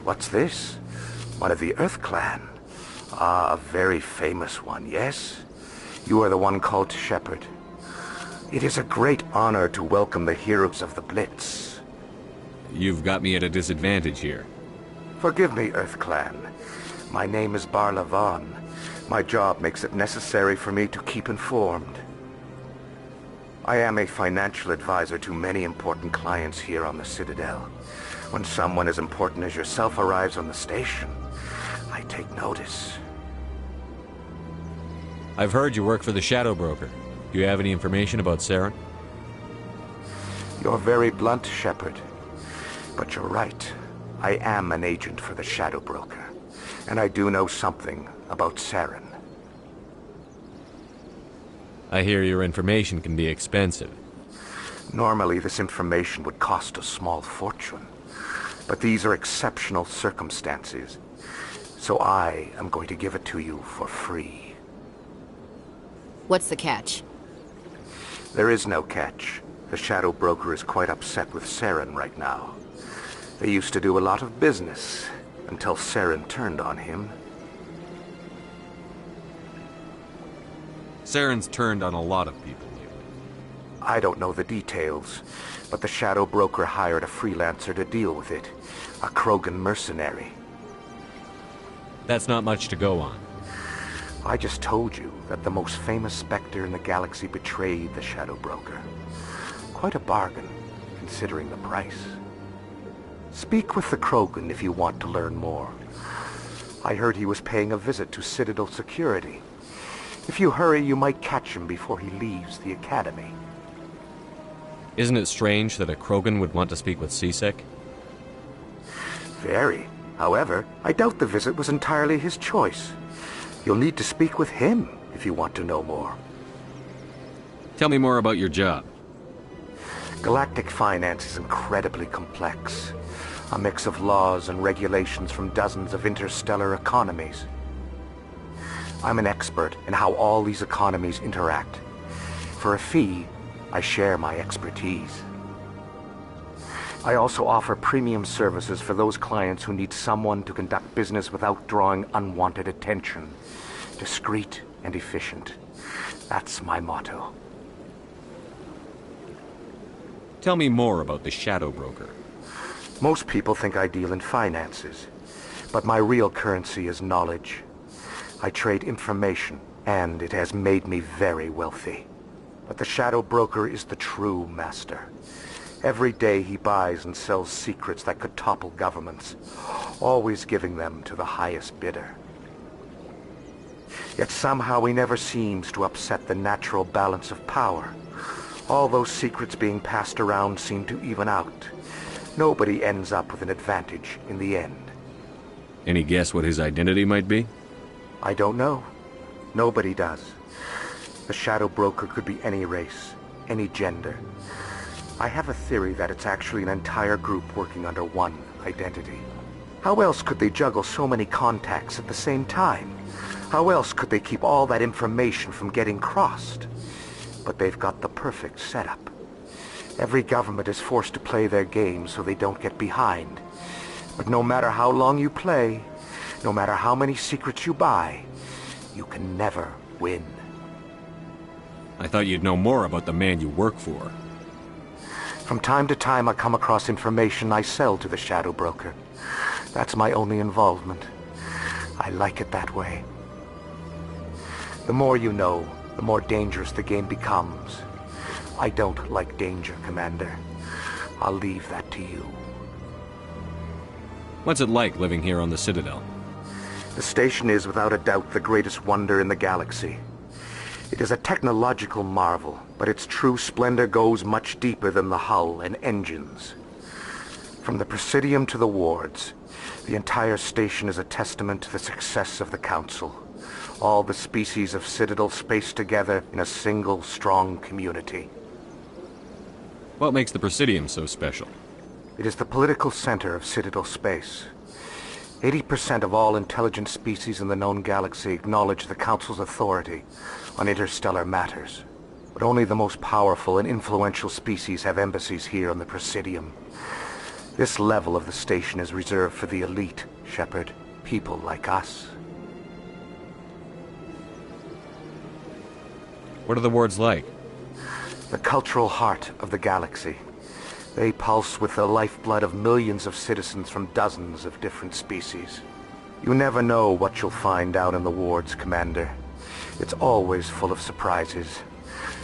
What's this? One of the Earth Clan. Ah, a very famous one, yes? You are the one called Shepard. It is a great honor to welcome the heroes of the Blitz. You've got me at a disadvantage here. Forgive me, Earth Clan. My name is Barla Vaughn. My job makes it necessary for me to keep informed. I am a financial advisor to many important clients here on the Citadel. When someone as important as yourself arrives on the station, I take notice. I've heard you work for the Shadow Broker. Do you have any information about Saren? You're very blunt, Shepard. But you're right. I am an agent for the Shadow Broker. And I do know something about Saren. I hear your information can be expensive. Normally, this information would cost a small fortune. But these are exceptional circumstances. So I am going to give it to you for free. What's the catch? There is no catch. The Shadow Broker is quite upset with Saren right now. They used to do a lot of business, until Saren turned on him. Saren's turned on a lot of people lately. I don't know the details, but the Shadow Broker hired a freelancer to deal with it. A Krogan mercenary. That's not much to go on. I just told you that the most famous Spectre in the galaxy betrayed the Shadow Broker. Quite a bargain, considering the price. Speak with the Krogan if you want to learn more. I heard he was paying a visit to Citadel security. If you hurry, you might catch him before he leaves the Academy. Isn't it strange that a Krogan would want to speak with C-Sec? Very. However, I doubt the visit was entirely his choice. You'll need to speak with him if you want to know more. Tell me more about your job. Galactic finance is incredibly complex. A mix of laws and regulations from dozens of interstellar economies. I'm an expert in how all these economies interact. For a fee, I share my expertise. I also offer premium services for those clients who need someone to conduct business without drawing unwanted attention. Discreet and efficient. That's my motto. Tell me more about the Shadow Broker. Most people think I deal in finances, but my real currency is knowledge. I trade information, and it has made me very wealthy. But the Shadow Broker is the true master. Every day he buys and sells secrets that could topple governments, always giving them to the highest bidder. Yet somehow he never seems to upset the natural balance of power. All those secrets being passed around seem to even out. Nobody ends up with an advantage in the end. Any guess what his identity might be? I don't know. Nobody does. The Shadow Broker could be any race, any gender. I have a theory that it's actually an entire group working under one identity. How else could they juggle so many contacts at the same time? How else could they keep all that information from getting crossed? But they've got the perfect setup. Every government is forced to play their game so they don't get behind. But no matter how long you play, no matter how many secrets you buy, you can never win. I thought you'd know more about the man you work for. From time to time I come across information I sell to the Shadow Broker. That's my only involvement. I like it that way. The more you know, the more dangerous the game becomes. I don't like danger, Commander. I'll leave that to you. What's it like living here on the Citadel? The station is without a doubt the greatest wonder in the galaxy. It is a technological marvel, but its true splendor goes much deeper than the hull and engines. From the Presidium to the wards, the entire station is a testament to the success of the Council. All the species of Citadel spaced together in a single, strong community. What makes the Presidium so special? It is the political center of Citadel space. 80% of all intelligent species in the known galaxy acknowledge the Council's authority on interstellar matters. But only the most powerful and influential species have embassies here on the Presidium. This level of the station is reserved for the elite, Shepard. People like us. What are the wards like? The cultural heart of the galaxy. They pulse with the lifeblood of millions of citizens from dozens of different species. You never know what you'll find out in the wards, Commander. It's always full of surprises.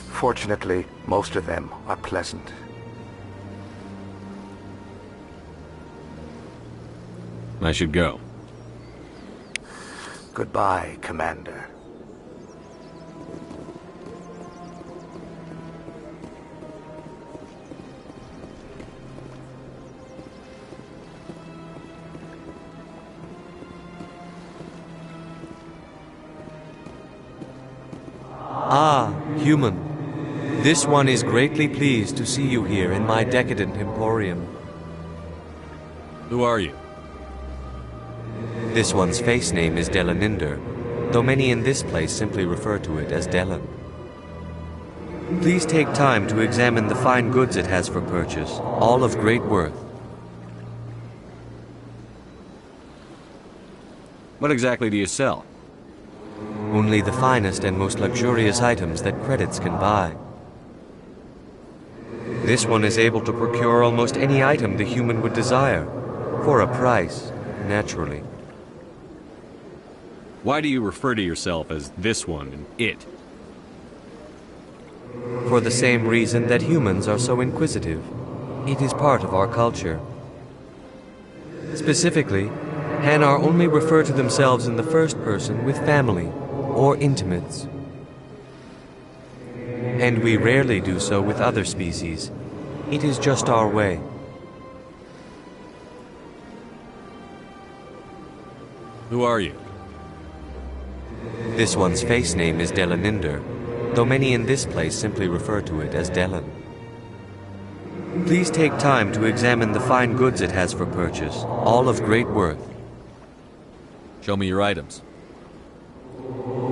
Fortunately, most of them are pleasant. I should go. Goodbye, Commander. Ah, human. This one is greatly pleased to see you here in my decadent emporium. Who are you? This one's face name is Delaninder, though many in this place simply refer to it as Delan. Please take time to examine the fine goods it has for purchase, all of great worth. What exactly do you sell? Only the finest and most luxurious items that credits can buy. This one is able to procure almost any item the human would desire, for a price, naturally. Why do you refer to yourself as this one and it? For the same reason that humans are so inquisitive. It is part of our culture. Specifically, Hanar only refer to themselves in the first person with family or intimates. And we rarely do so with other species. It is just our way. Who are you? This one's face name is Delaninder, though many in this place simply refer to it as Delan. Please take time to examine the fine goods it has for purchase, all of great worth. Show me your items.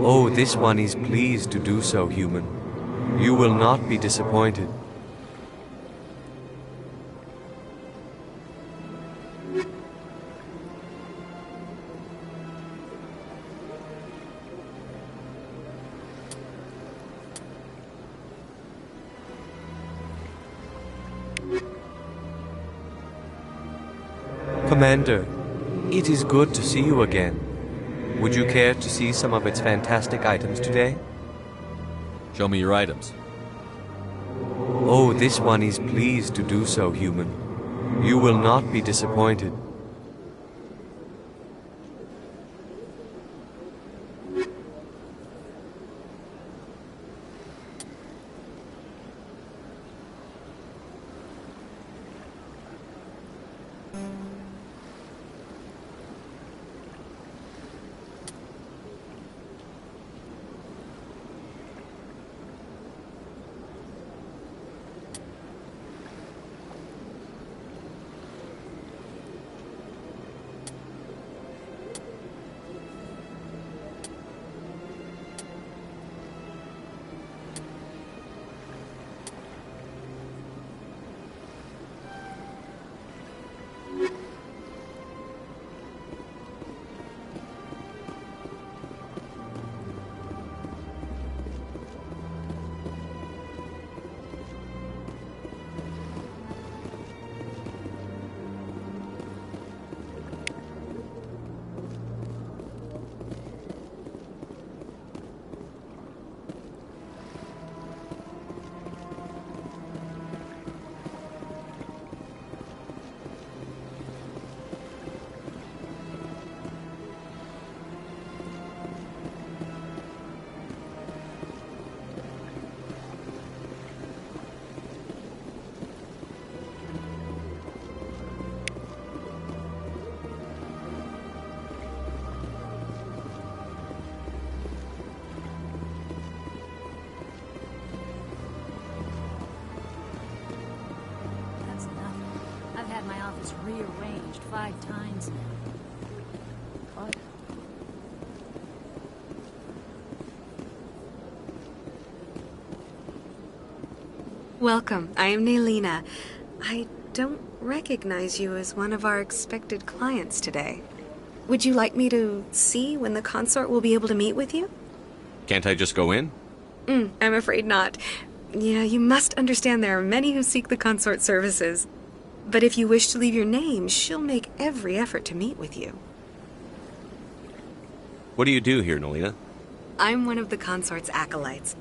Oh, this one is pleased to do so, human. You will not be disappointed. Commander, it is good to see you again. Would you care to see some of its fantastic items today? Show me your items. Oh, this one is pleased to do so, human. You will not be disappointed. Rearranged 5 times. Welcome. I am Naylina. I don't recognize you as one of our expected clients today. Would you like me to see when the consort will be able to meet with you? Can't I just go in? I'm afraid not. Yeah, you must understand there are many who seek the consort services. But if you wish to leave your name, she'll make every effort to meet with you. What do you do here, Nolina? I'm one of the consort's acolytes.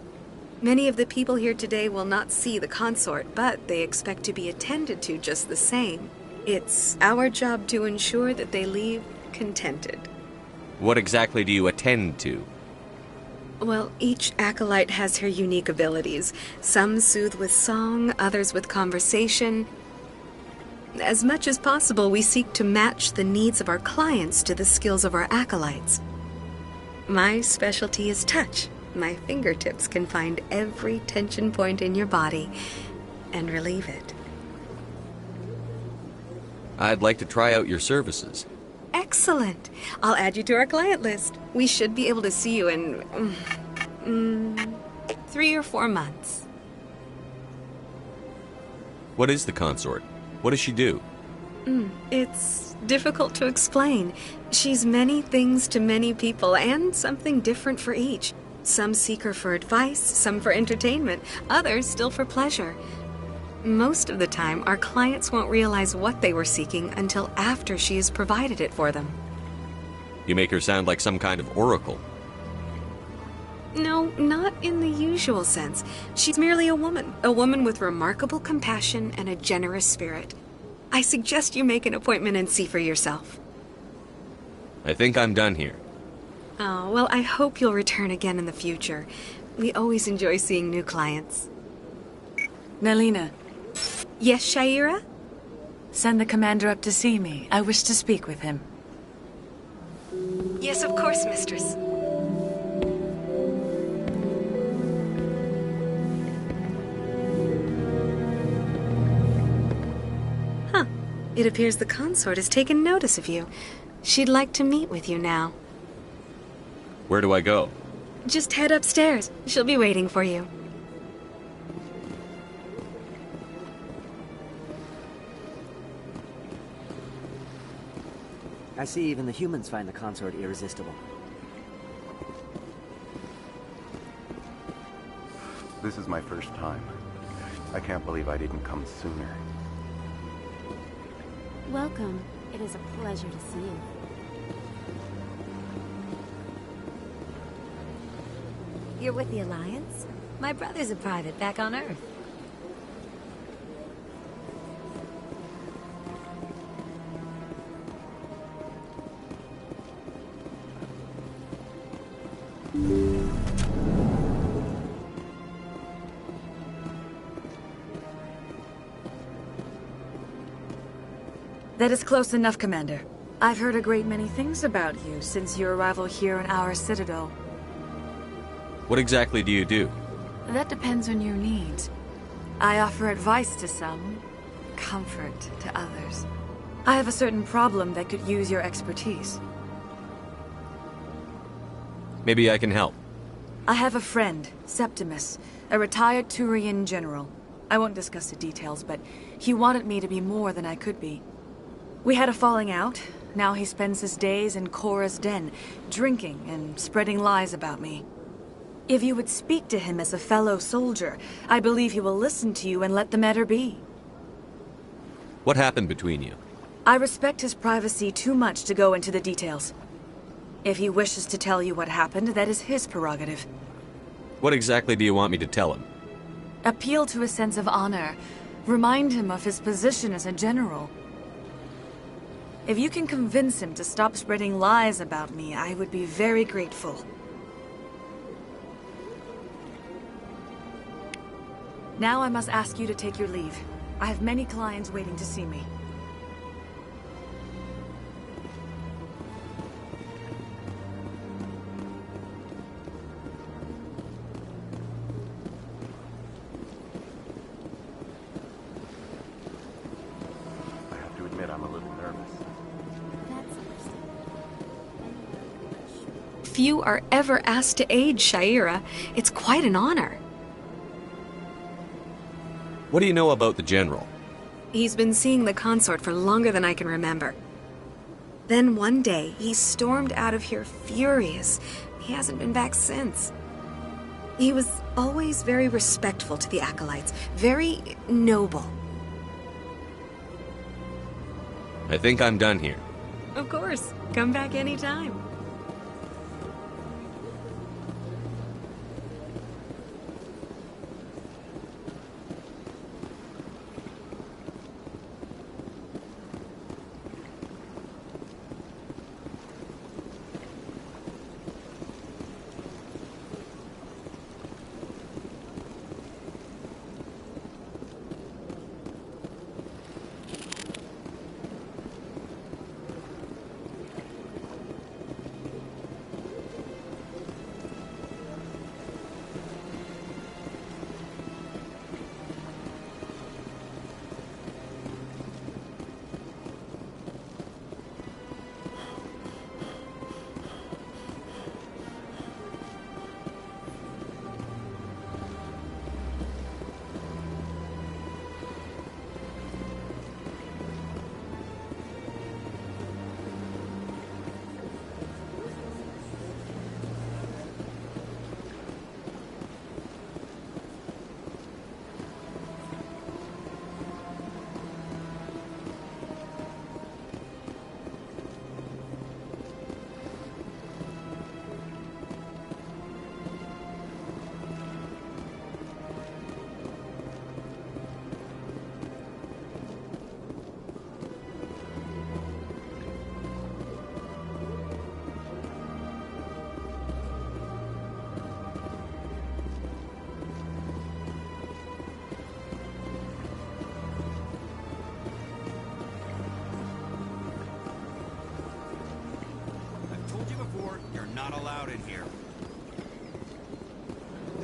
Many of the people here today will not see the consort, but they expect to be attended to just the same. It's our job to ensure that they leave contented. What exactly do you attend to? Well, each acolyte has her unique abilities. Some soothe with song, others with conversation. As much as possible, we seek to match the needs of our clients to the skills of our acolytes. My specialty is touch. My fingertips can find every tension point in your body and relieve it. I'd like to try out your services. Excellent. I'll add you to our client list. We should be able to see you in 3 or 4 months. What is the consort? What does she do? It's difficult to explain. She's many things to many people and something different for each. Some seek her for advice, some for entertainment, others still for pleasure. Most of the time, our clients won't realize what they were seeking until after she has provided it for them. You make her sound like some kind of oracle. No, not in the usual sense. She's merely a woman with remarkable compassion and a generous spirit. I suggest you make an appointment and see for yourself. I think I'm done here. Oh, well, I hope you'll return again in the future. We always enjoy seeing new clients. Nalina, Yes, Shaira? send the commander up to see me. I wish to speak with him. Yes, of course, mistress. Huh. It appears the consort has taken notice of you. She'd like to meet with you now. Where do I go? Just head upstairs. She'll be waiting for you. I see even the humans find the consort irresistible. This is my first time. I can't believe I didn't come sooner. Welcome. It is a pleasure to see you. You're with the Alliance? My brother's a private back on Earth. That is close enough, Commander. I've heard a great many things about you since your arrival here in our citadel. What exactly do you do? That depends on your needs. I offer advice to some, comfort to others. I have a certain problem that could use your expertise. Maybe I can help. I have a friend, Septimus, a retired Turian general. I won't discuss the details, but he wanted me to be more than I could be. We had a falling out. Now he spends his days in Korra's den, drinking and spreading lies about me. If you would speak to him as a fellow soldier, I believe he will listen to you and let the matter be. What happened between you? I respect his privacy too much to go into the details. If he wishes to tell you what happened, that is his prerogative. What exactly do you want me to tell him? Appeal to his sense of honor. Remind him of his position as a general. If you can convince him to stop spreading lies about me, I would be very grateful. Now I must ask you to take your leave. I have many clients waiting to see me. I have to admit I'm a little nervous. That's understandable. Few are ever asked to aid Shaira. It's quite an honor. What do you know about the General? He's been seeing the consort for longer than I can remember. Then one day, he stormed out of here furious. He hasn't been back since. He was always very respectful to the acolytes, very noble. I think I'm done here. Of course, come back anytime.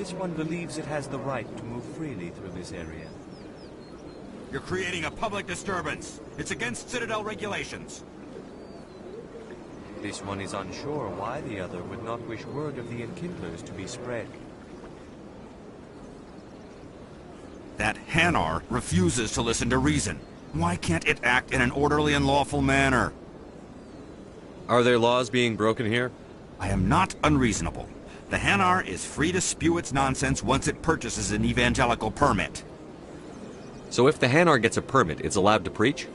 This one believes it has the right to move freely through this area. You're creating a public disturbance. It's against Citadel regulations. This one is unsure why the other would not wish word of the Enkindlers to be spread. That Hanar refuses to listen to reason. Why can't it act in an orderly and lawful manner? Are there laws being broken here? I am not unreasonable. The Hanar is free to spew its nonsense once it purchases an evangelical permit. So if the Hanar gets a permit, it's allowed to preach?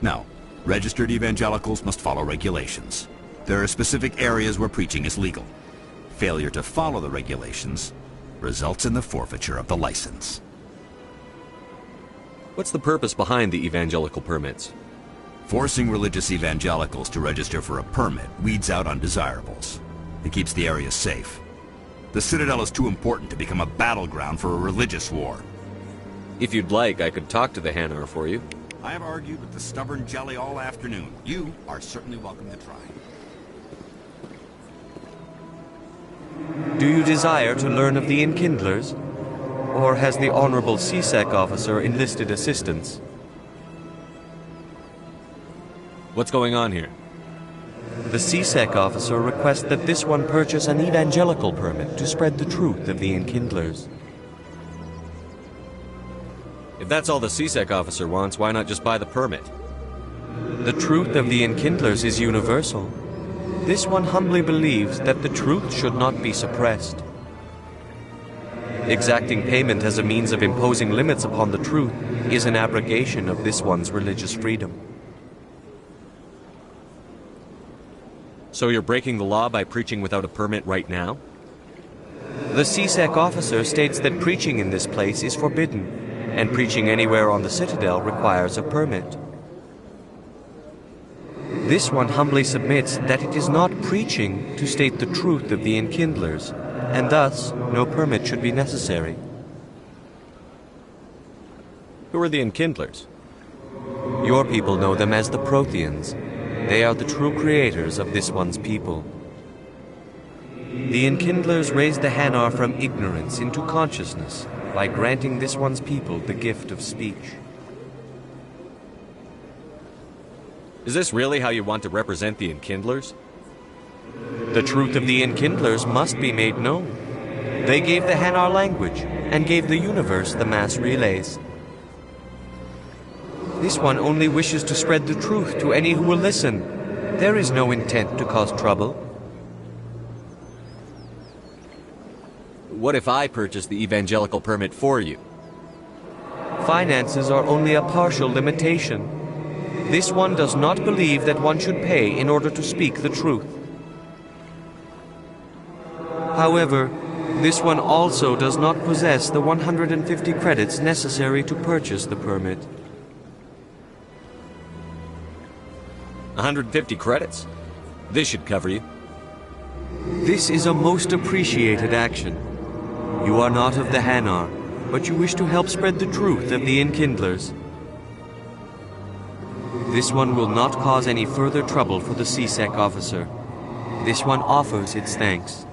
No. Registered evangelicals must follow regulations. There are specific areas where preaching is legal. Failure to follow the regulations results in the forfeiture of the license. What's the purpose behind the evangelical permits? Forcing religious evangelicals to register for a permit weeds out undesirables. It keeps the area safe. The Citadel is too important to become a battleground for a religious war. If you'd like, I could talk to the Hanar for you. I have argued with the stubborn jelly all afternoon. You are certainly welcome to try. Do you desire to learn of the Enkindlers? Or has the Honorable CSEC officer enlisted assistance? What's going on here? The CSEC officer requests that this one purchase an evangelical permit to spread the truth of the Enkindlers. If that's all the CSEC officer wants, why not just buy the permit? The truth of the Enkindlers is universal. This one humbly believes that the truth should not be suppressed. Exacting payment as a means of imposing limits upon the truth is an abrogation of this one's religious freedom. So you're breaking the law by preaching without a permit right now? The CSEC officer states that preaching in this place is forbidden, and preaching anywhere on the Citadel requires a permit. This one humbly submits that it is not preaching to state the truth of the Enkindlers, and thus no permit should be necessary. Who are the Enkindlers? Your people know them as the Protheans. They are the true creators of this one's people. The Enkindlers raised the Hanar from ignorance into consciousness by granting this one's people the gift of speech. Is this really how you want to represent the Enkindlers? The truth of the Enkindlers must be made known. They gave the Hanar language and gave the universe the mass relays. This one only wishes to spread the truth to any who will listen. There is no intent to cause trouble. What if I purchase the evangelical permit for you? Finances are only a partial limitation. This one does not believe that one should pay in order to speak the truth. However, this one also does not possess the 150 credits necessary to purchase the permit. 150 credits? This should cover you. This is a most appreciated action. You are not of the Hanar, but you wish to help spread the truth of the Enkindlers. This one will not cause any further trouble for the CSEC officer. This one offers its thanks.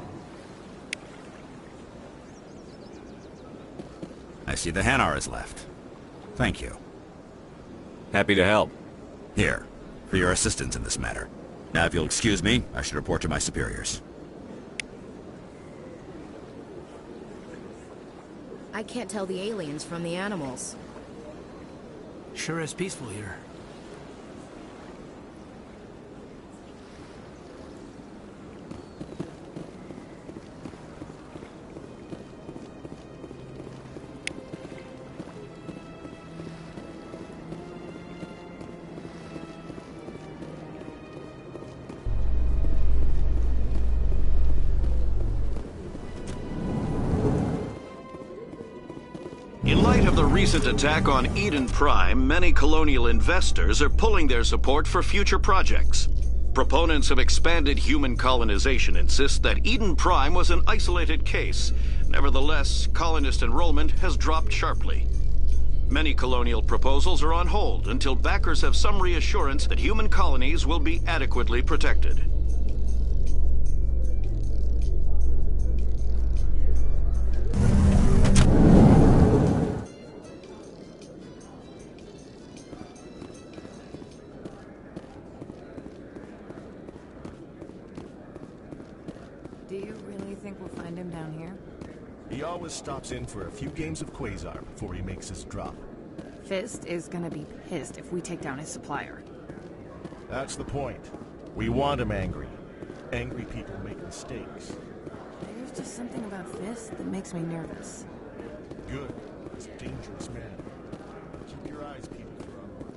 I see the Hanar is left. Thank you. Happy to help. Here, for your assistance in this matter. Now, if you'll excuse me, I should report to my superiors. I can't tell the aliens from the animals. Sure is peaceful here. In light of the recent attack on Eden Prime, many colonial investors are pulling their support for future projects. Proponents of expanded human colonization insist that Eden Prime was an isolated case. Nevertheless, colonist enrollment has dropped sharply. Many colonial proposals are on hold until backers have some reassurance that human colonies will be adequately protected. Do you really think we'll find him down here? He always stops in for a few games of Quasar before he makes his drop. Fist is gonna be pissed if we take down his supplier. That's the point. We want him angry. Angry people make mistakes. There's just something about Fist that makes me nervous. Good. He's a dangerous man. Keep your eyes peeled for our work.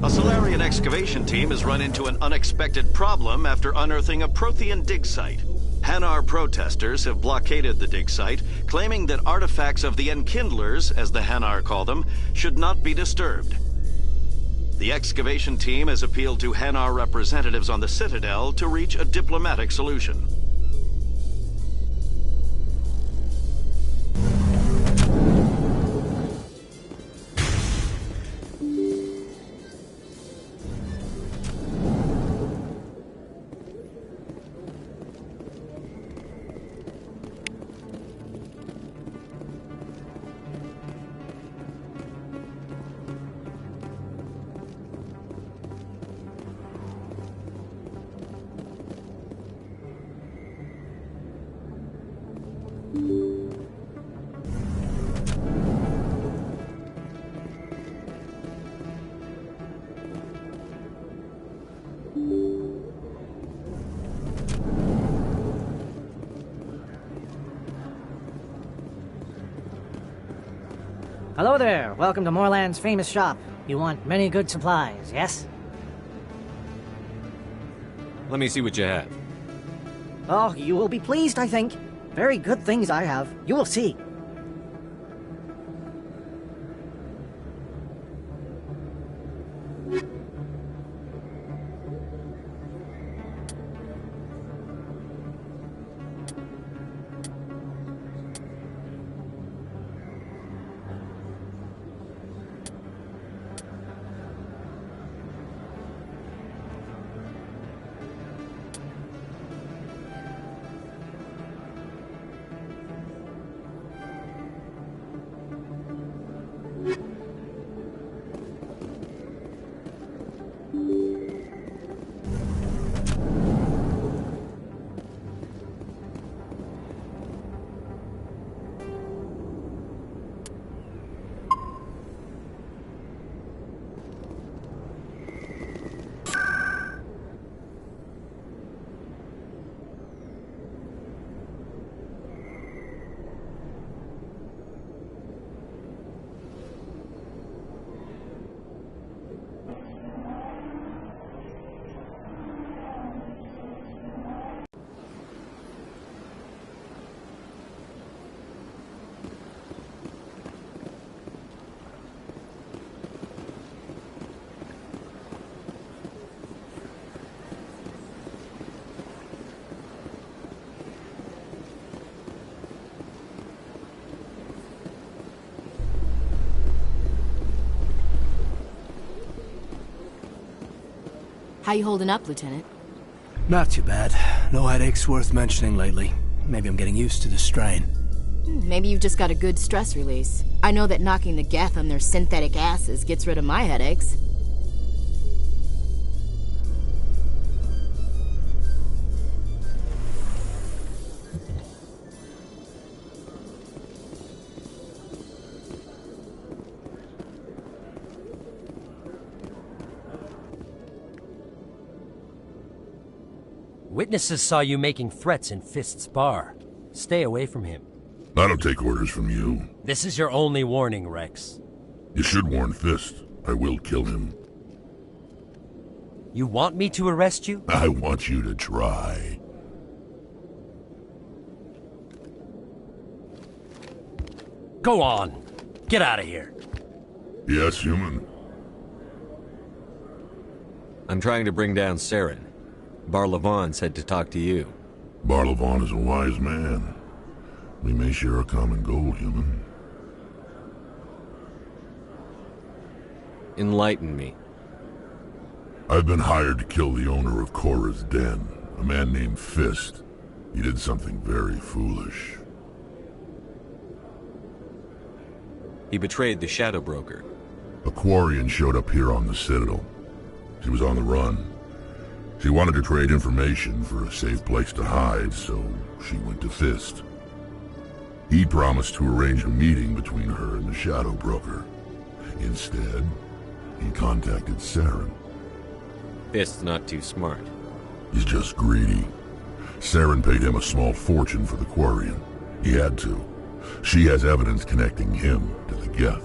A Solarian excavation team has run into an unexpected problem after unearthing a Prothean dig site. Hanar protesters have blockaded the dig site, claiming that artifacts of the Enkindlers, as the Hanar call them, should not be disturbed. The excavation team has appealed to Hanar representatives on the Citadel to reach a diplomatic solution. Hello there. Welcome to Moorland's famous shop. You want many good supplies, yes? Let me see what you have. Oh, you will be pleased, I think. Very good things I have. You will see. How you holding up, Lieutenant? Not too bad. No headaches worth mentioning lately. Maybe I'm getting used to the strain. Maybe you've just got a good stress release. I know that knocking the Geth on their synthetic asses gets rid of my headaches. Witnesses saw you making threats in Fist's bar. Stay away from him. I don't take orders from you. This is your only warning, Rex. You should warn Fist. I will kill him. You want me to arrest you? I want you to try. Go on. Get out of here. Yes, human. I'm trying to bring down Saren. Bar-Levon said to talk to you. Bar-Levon is a wise man. We may share a common goal, human. Enlighten me. I've been hired to kill the owner of Korra's Den, a man named Fist. He did something very foolish. He betrayed the Shadow Broker. A Quarian showed up here on the Citadel. She was on the run. She wanted to trade information for a safe place to hide, so she went to Fist. He promised to arrange a meeting between her and the Shadow Broker. Instead, he contacted Saren. Fist's not too smart. He's just greedy. Saren paid him a small fortune for the Quarian. He had to. She has evidence connecting him to the Geth.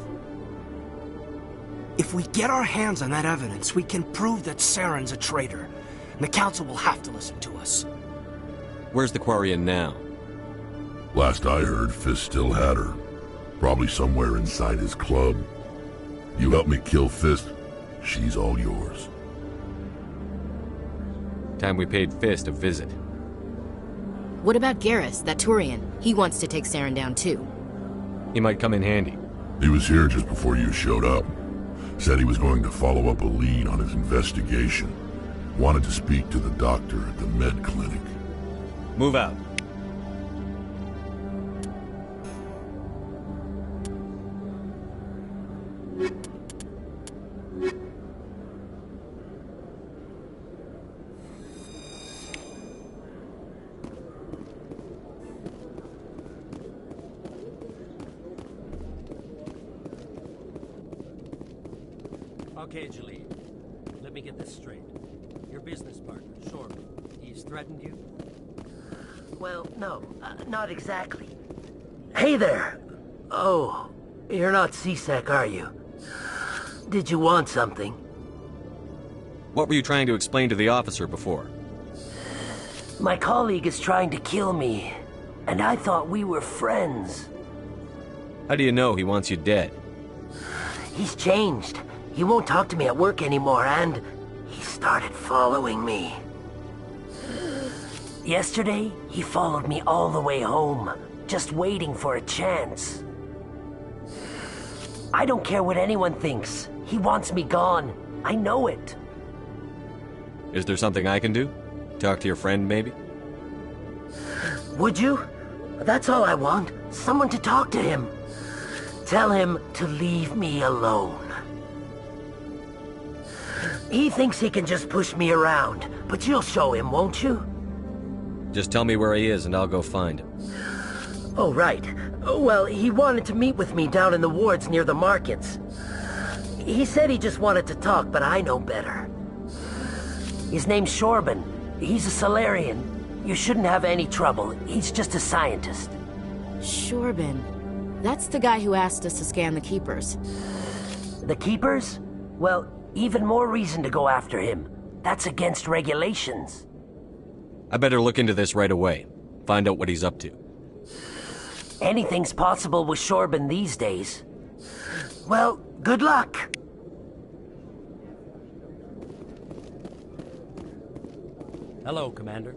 If we get our hands on that evidence, we can prove that Saren's a traitor. And the Council will have to listen to us. Where's the Quarian now? Last I heard, Fist still had her. Probably somewhere inside his club. You help me kill Fist, she's all yours. Time we paid Fist a visit. What about Garrus, that Turian? He wants to take Saren down too. He might come in handy. He was here just before you showed up. Said he was going to follow up a lead on his investigation. Wanted to speak to the doctor at the med clinic. Move out. Okay, Jalid. Let me get this straight. Your business partner, Shorb, he's threatened you? Well, no, not exactly. Hey there! Oh, you're not C-Sec, are you? Did you want something? What were you trying to explain to the officer before? My colleague is trying to kill me, and I thought we were friends. How do you know he wants you dead? He's changed. He won't talk to me at work anymore, and he started following me. Yesterday, he followed me all the way home, just waiting for a chance. I don't care what anyone thinks. He wants me gone. I know it. Is there something I can do? Talk to your friend, maybe? Would you? That's all I want. Someone to talk to him. Tell him to leave me alone. He thinks he can just push me around, but you'll show him, won't you? Just tell me where he is and I'll go find him. Oh, right. Well, he wanted to meet with me down in the wards near the markets. He said he just wanted to talk, but I know better. His name's Shorban. He's a Salarian. You shouldn't have any trouble. He's just a scientist. Shorban. That's the guy who asked us to scan the Keepers. The Keepers? Well, even more reason to go after him. That's against regulations. I better look into this right away. Find out what he's up to. Anything's possible with Shorban these days. Well, good luck. Hello, Commander.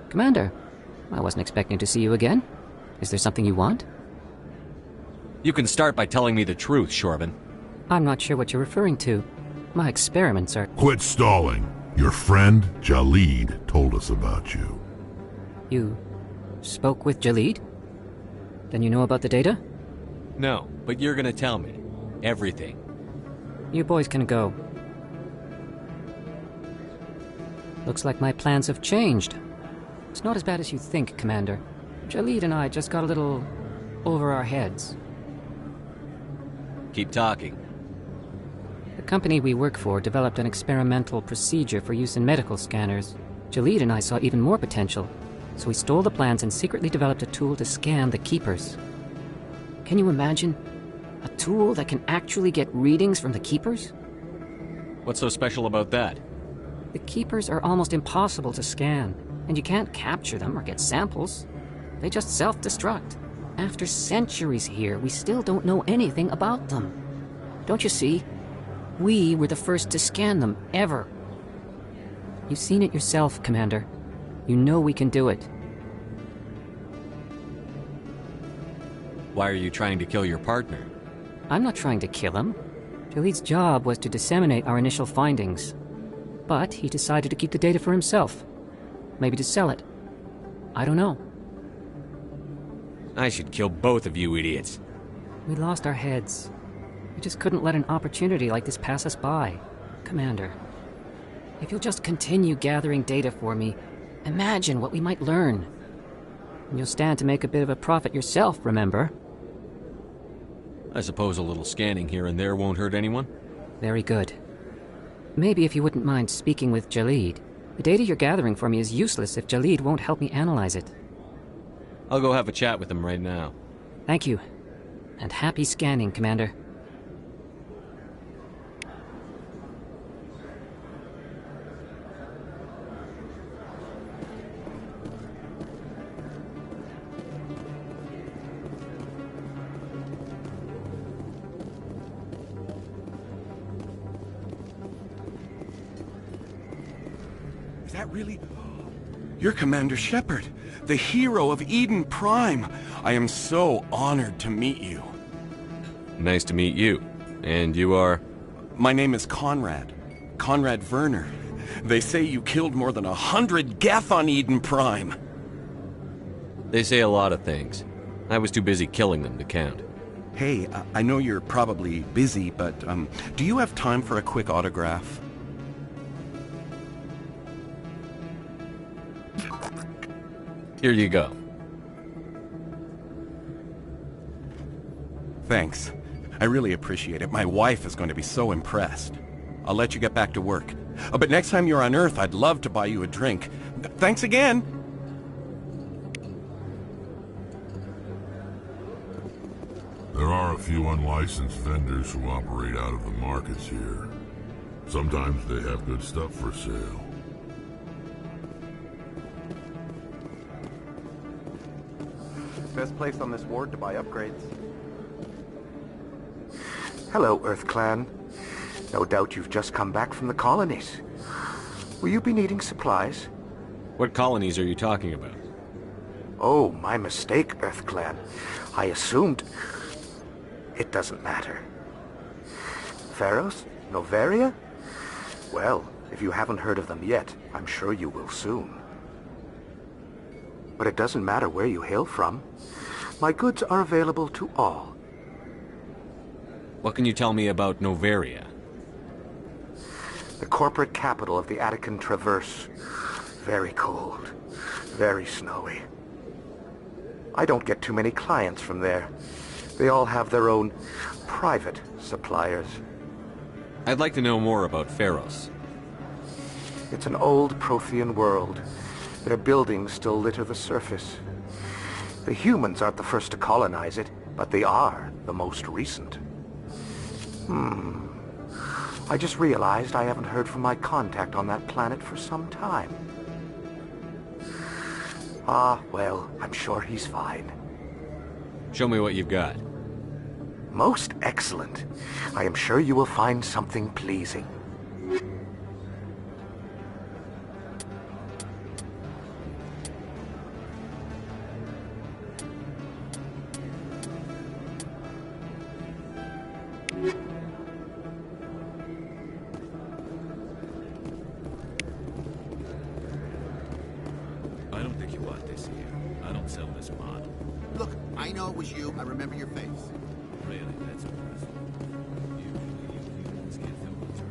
Commander, I wasn't expecting to see you again. Is there something you want? You can start by telling me the truth, Shorban. I'm not sure what you're referring to. My experiments are... Quit stalling. Your friend, Jalid, told us about you. You spoke with Jalid? Then you know about the data? No, but you're gonna tell me. Everything. You boys can go. Looks like my plans have changed. It's not as bad as you think, Commander. Jalid and I just got a little over our heads. Keep talking. The company we work for developed an experimental procedure for use in medical scanners. Jalid and I saw even more potential, so we stole the plans and secretly developed a tool to scan the Keepers. Can you imagine? A tool that can actually get readings from the Keepers? What's so special about that? The Keepers are almost impossible to scan, and you can't capture them or get samples. They just self-destruct. After centuries here, we still don't know anything about them. Don't you see? We were the first to scan them, ever. You've seen it yourself, Commander. You know we can do it. Why are you trying to kill your partner? I'm not trying to kill him. Jalid's job was to disseminate our initial findings. But he decided to keep the data for himself. Maybe to sell it. I don't know. I should kill both of you idiots. We lost our heads. We just couldn't let an opportunity like this pass us by. Commander, if you'll just continue gathering data for me, imagine what we might learn. And you'll stand to make a bit of a profit yourself, remember? I suppose a little scanning here and there won't hurt anyone? Very good. Maybe if you wouldn't mind speaking with Jalid. The data you're gathering for me is useless if Jalid won't help me analyze it. I'll go have a chat with him right now. Thank you. And happy scanning, Commander. Is that really... You're Commander Shepard, the hero of Eden Prime. I am so honored to meet you. Nice to meet you. And you are? My name is Conrad. Conrad Werner. They say you killed more than 100 Geth on Eden Prime. They say a lot of things. I was too busy killing them to count. Hey, I know you're probably busy, but do you have time for a quick autograph? Here you go. Thanks. I really appreciate it. My wife is going to be so impressed. I'll let you get back to work. But next time you're on Earth, I'd love to buy you a drink. Thanks again! There are a few unlicensed vendors who operate out of the markets here. Sometimes they have good stuff for sale. Best place on this ward to buy upgrades. Hello, Earth Clan. No doubt you've just come back from the colonies. Will you be needing supplies? What colonies are you talking about? Oh, my mistake, Earth Clan. I assumed... It doesn't matter. Pharos? Noveria? Well, if you haven't heard of them yet, I'm sure you will soon. But it doesn't matter where you hail from. My goods are available to all. What can you tell me about Noveria? The corporate capital of the Attican Traverse. Very cold. Very snowy. I don't get too many clients from there. They all have their own private suppliers. I'd like to know more about Pharos. It's an old Prothean world. Their buildings still litter the surface. The humans aren't the first to colonize it, but they are the most recent. I just realized I haven't heard from my contact on that planet for some time. Ah, well, I'm sure he's fine. Show me what you've got. Most excellent. I am sure you will find something pleasing. I don't think you want this here. I don't sell this model. Look, I know it was you. I remember your face. Really, that's impressive. Usually you humans get filtered.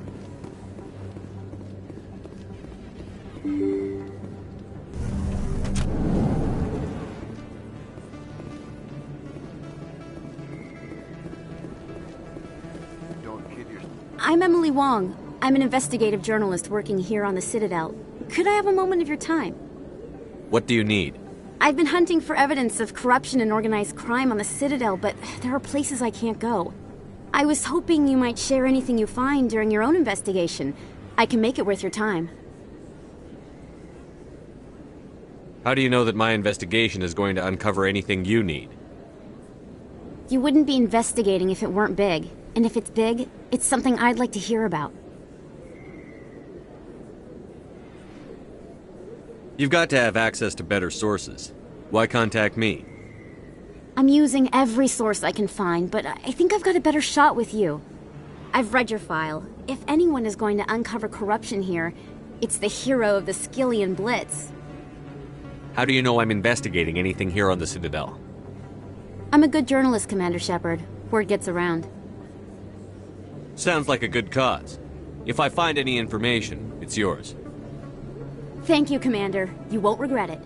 Don't kid yourself. I'm Emily Wong. I'm an investigative journalist working here on the Citadel. Could I have a moment of your time? What do you need? I've been hunting for evidence of corruption and organized crime on the Citadel, but there are places I can't go. I was hoping you might share anything you find during your own investigation. I can make it worth your time. How do you know that my investigation is going to uncover anything you need? You wouldn't be investigating if it weren't big. And if it's big, it's something I'd like to hear about. You've got to have access to better sources. Why contact me? I'm using every source I can find, but I think I've got a better shot with you. I've read your file. If anyone is going to uncover corruption here, it's the hero of the Skillian Blitz. How do you know I'm investigating anything here on the Citadel? I'm a good journalist, Commander Shepard. Word gets around. Sounds like a good cause. If I find any information, it's yours. Thank you, Commander. You won't regret it.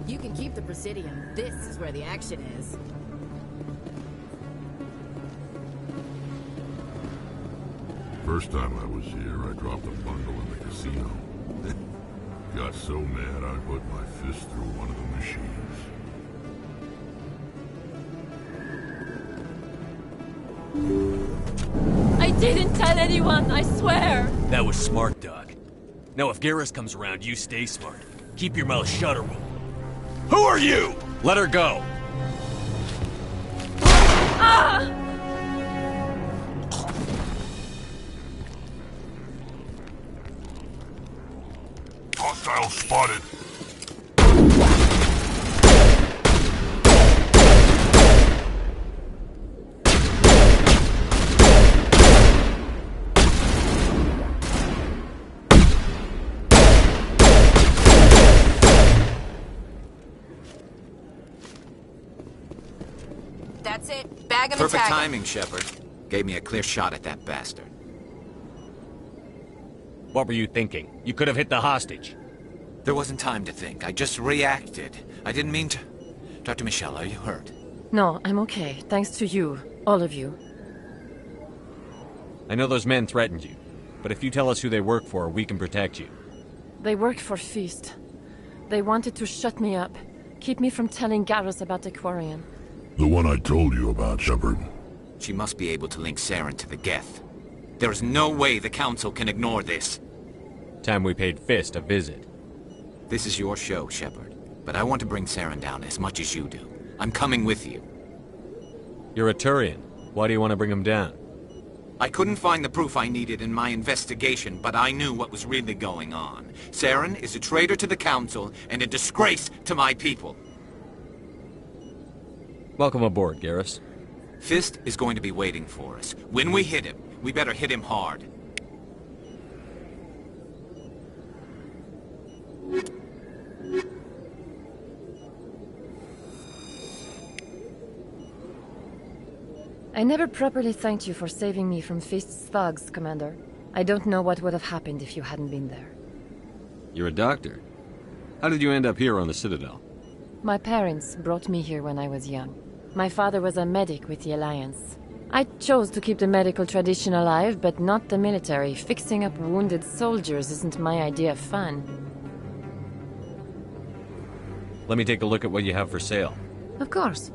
You can keep the Presidium. This is where the action is. First time I was here, I dropped a bundle in the casino. Got so mad I put my fist through one of the machines. I didn't tell anyone, I swear! That was smart, Doc. Now if Garrus comes around, you stay smart. Keep your mouth shut or we'll... Who are you? Let her go. Ah! Hostile spotted. That's it. Bag him and Perfect tag him. timing, Shepard. Gave me a clear shot at that bastard. What were you thinking? You could have hit the hostage. There wasn't time to think. I just reacted. I didn't mean to... Dr. Michelle, are you hurt? No, I'm okay. Thanks to you. All of you. I know those men threatened you, but if you tell us who they work for, we can protect you. They work for Feast. They wanted to shut me up. Keep me from telling Garrus about the Quarian. The one I told you about, Shepard. She must be able to link Saren to the Geth. There is no way the Council can ignore this. Time we paid Fist a visit. This is your show, Shepard. But I want to bring Saren down as much as you do. I'm coming with you. You're a Turian. Why do you want to bring him down? I couldn't find the proof I needed in my investigation, but I knew what was really going on. Saren is a traitor to the Council and a disgrace to my people. Welcome aboard, Garrus. Fist is going to be waiting for us. When we hit him, we better hit him hard. I never properly thanked you for saving me from Fist's thugs, Commander. I don't know what would have happened if you hadn't been there. You're a doctor. How did you end up here on the Citadel? My parents brought me here when I was young. My father was a medic with the Alliance. I chose to keep the medical tradition alive, but not the military. Fixing up wounded soldiers isn't my idea of fun. Let me take a look at what you have for sale. Of course.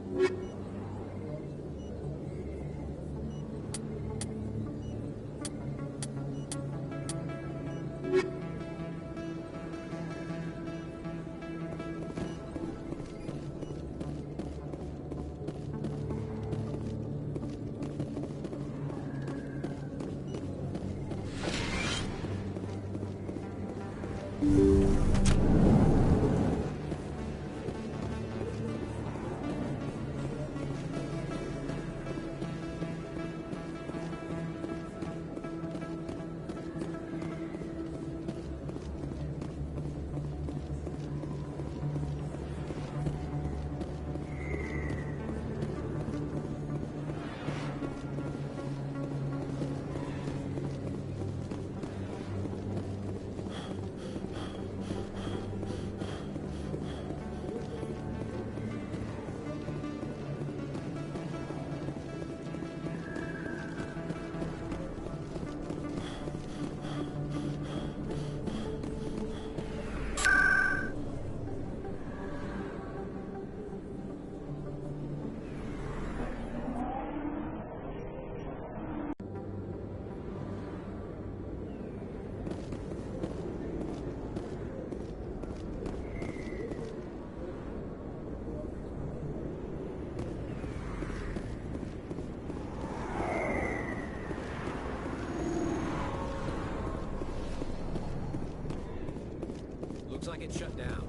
Looks like it's shut down.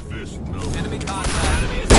Fist, no. Enemy contact. Enemy is...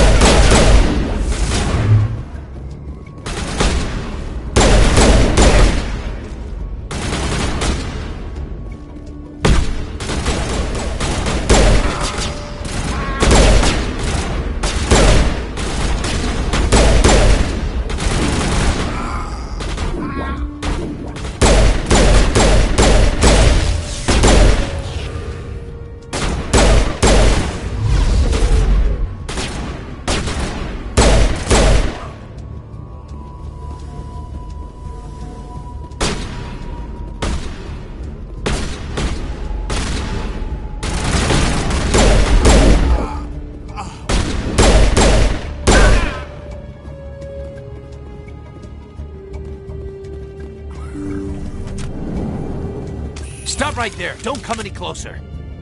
Stop right there! Don't come any closer!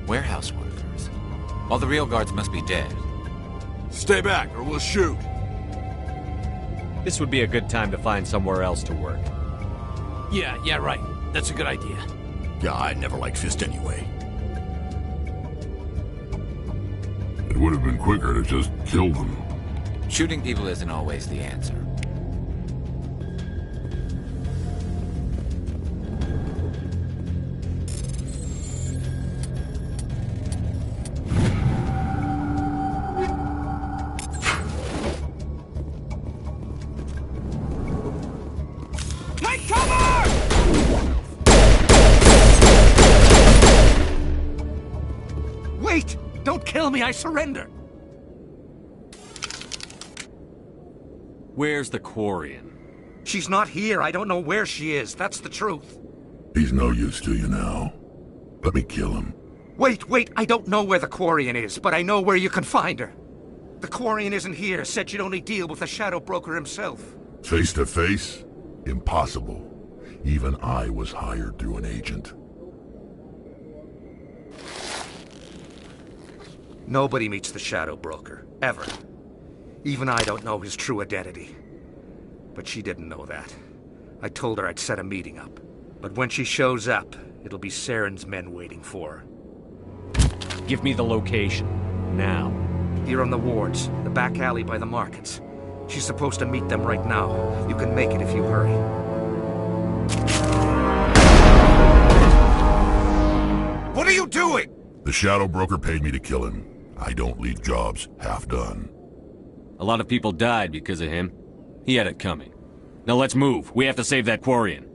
Warehouse workers. All the real guards must be dead. Stay back, or we'll shoot. This would be a good time to find somewhere else to work. Yeah, right. That's a good idea. Yeah, I never liked Fist anyway. It would have been quicker to just kill them. Shooting people isn't always the answer. Take cover! Wait! Don't kill me, I surrender! Where's the Quarian? She's not here. I don't know where she is. That's the truth. He's no use to you now. Let me kill him. Wait. I don't know where the Quarian is, but I know where you can find her. The Quarian isn't here. Said she'd only deal with the Shadow Broker himself. Face to face? Impossible. Even I was hired through an agent. Nobody meets the Shadow Broker. Ever. Even I don't know his true identity. But she didn't know that. I told her I'd set a meeting up. But when she shows up, it'll be Saren's men waiting for her. Give me the location. Now. Here on the wards, the back alley by the markets. She's supposed to meet them right now. You can make it if you hurry. What are you doing? The Shadow Broker paid me to kill him. I don't leave jobs half done. A lot of people died because of him. He had it coming. Now let's move. We have to save that Quarian.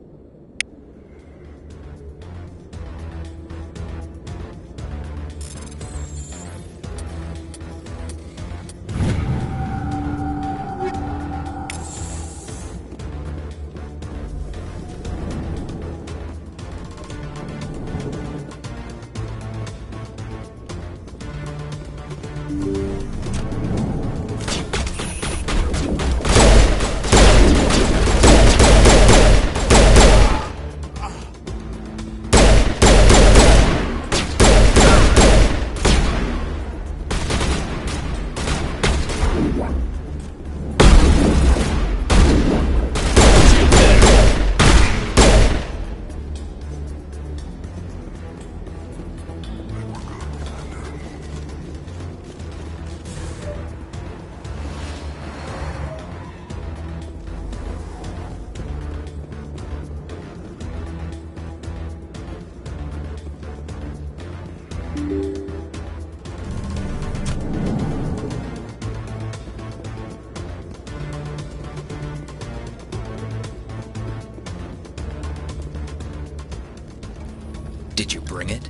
Did you bring it?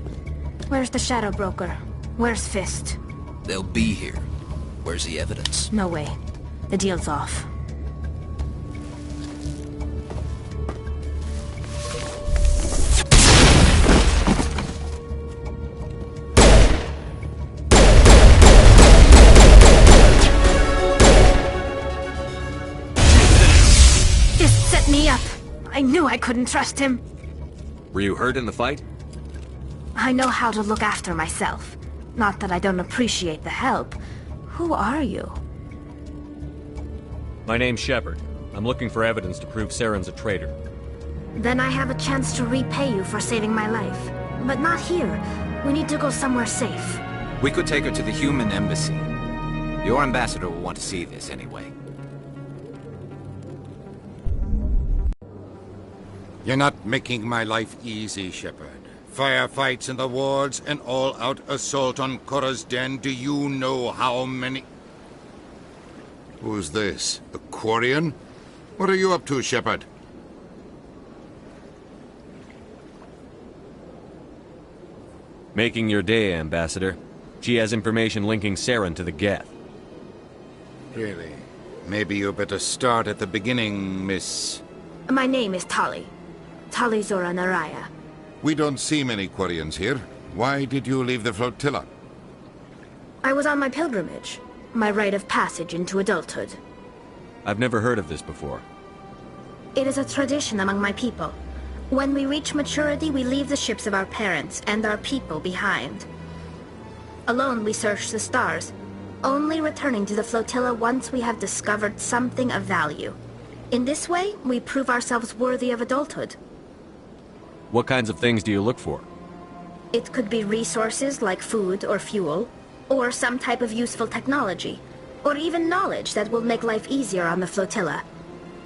Where's the Shadow Broker? Where's Fist? They'll be here. Where's the evidence? No way. The deal's off. Fist set me up. I knew I couldn't trust him. Were you hurt in the fight? I know how to look after myself. Not that I don't appreciate the help. Who are you? My name's Shepard. I'm looking for evidence to prove Saren's a traitor. Then I have a chance to repay you for saving my life. But not here. We need to go somewhere safe. We could take her to the human embassy. Your ambassador will want to see this anyway. You're not making my life easy, Shepard. Firefights in the wards, an all-out assault on Korra's den. Do you know how many... Who's this? A Quarian? What are you up to, Shepard? Making your day, Ambassador. She has information linking Saren to the Geth. Really? Maybe you better start at the beginning, Miss... My name is Tali. Tali Zora Naraya. We don't see many Quarians here. Why did you leave the flotilla? I was on my pilgrimage. My rite of passage into adulthood. I've never heard of this before. It is a tradition among my people. When we reach maturity, we leave the ships of our parents and our people behind. Alone, we search the stars, only returning to the flotilla once we have discovered something of value. In this way, we prove ourselves worthy of adulthood. What kinds of things do you look for? It could be resources like food or fuel, or some type of useful technology, or even knowledge that will make life easier on the flotilla.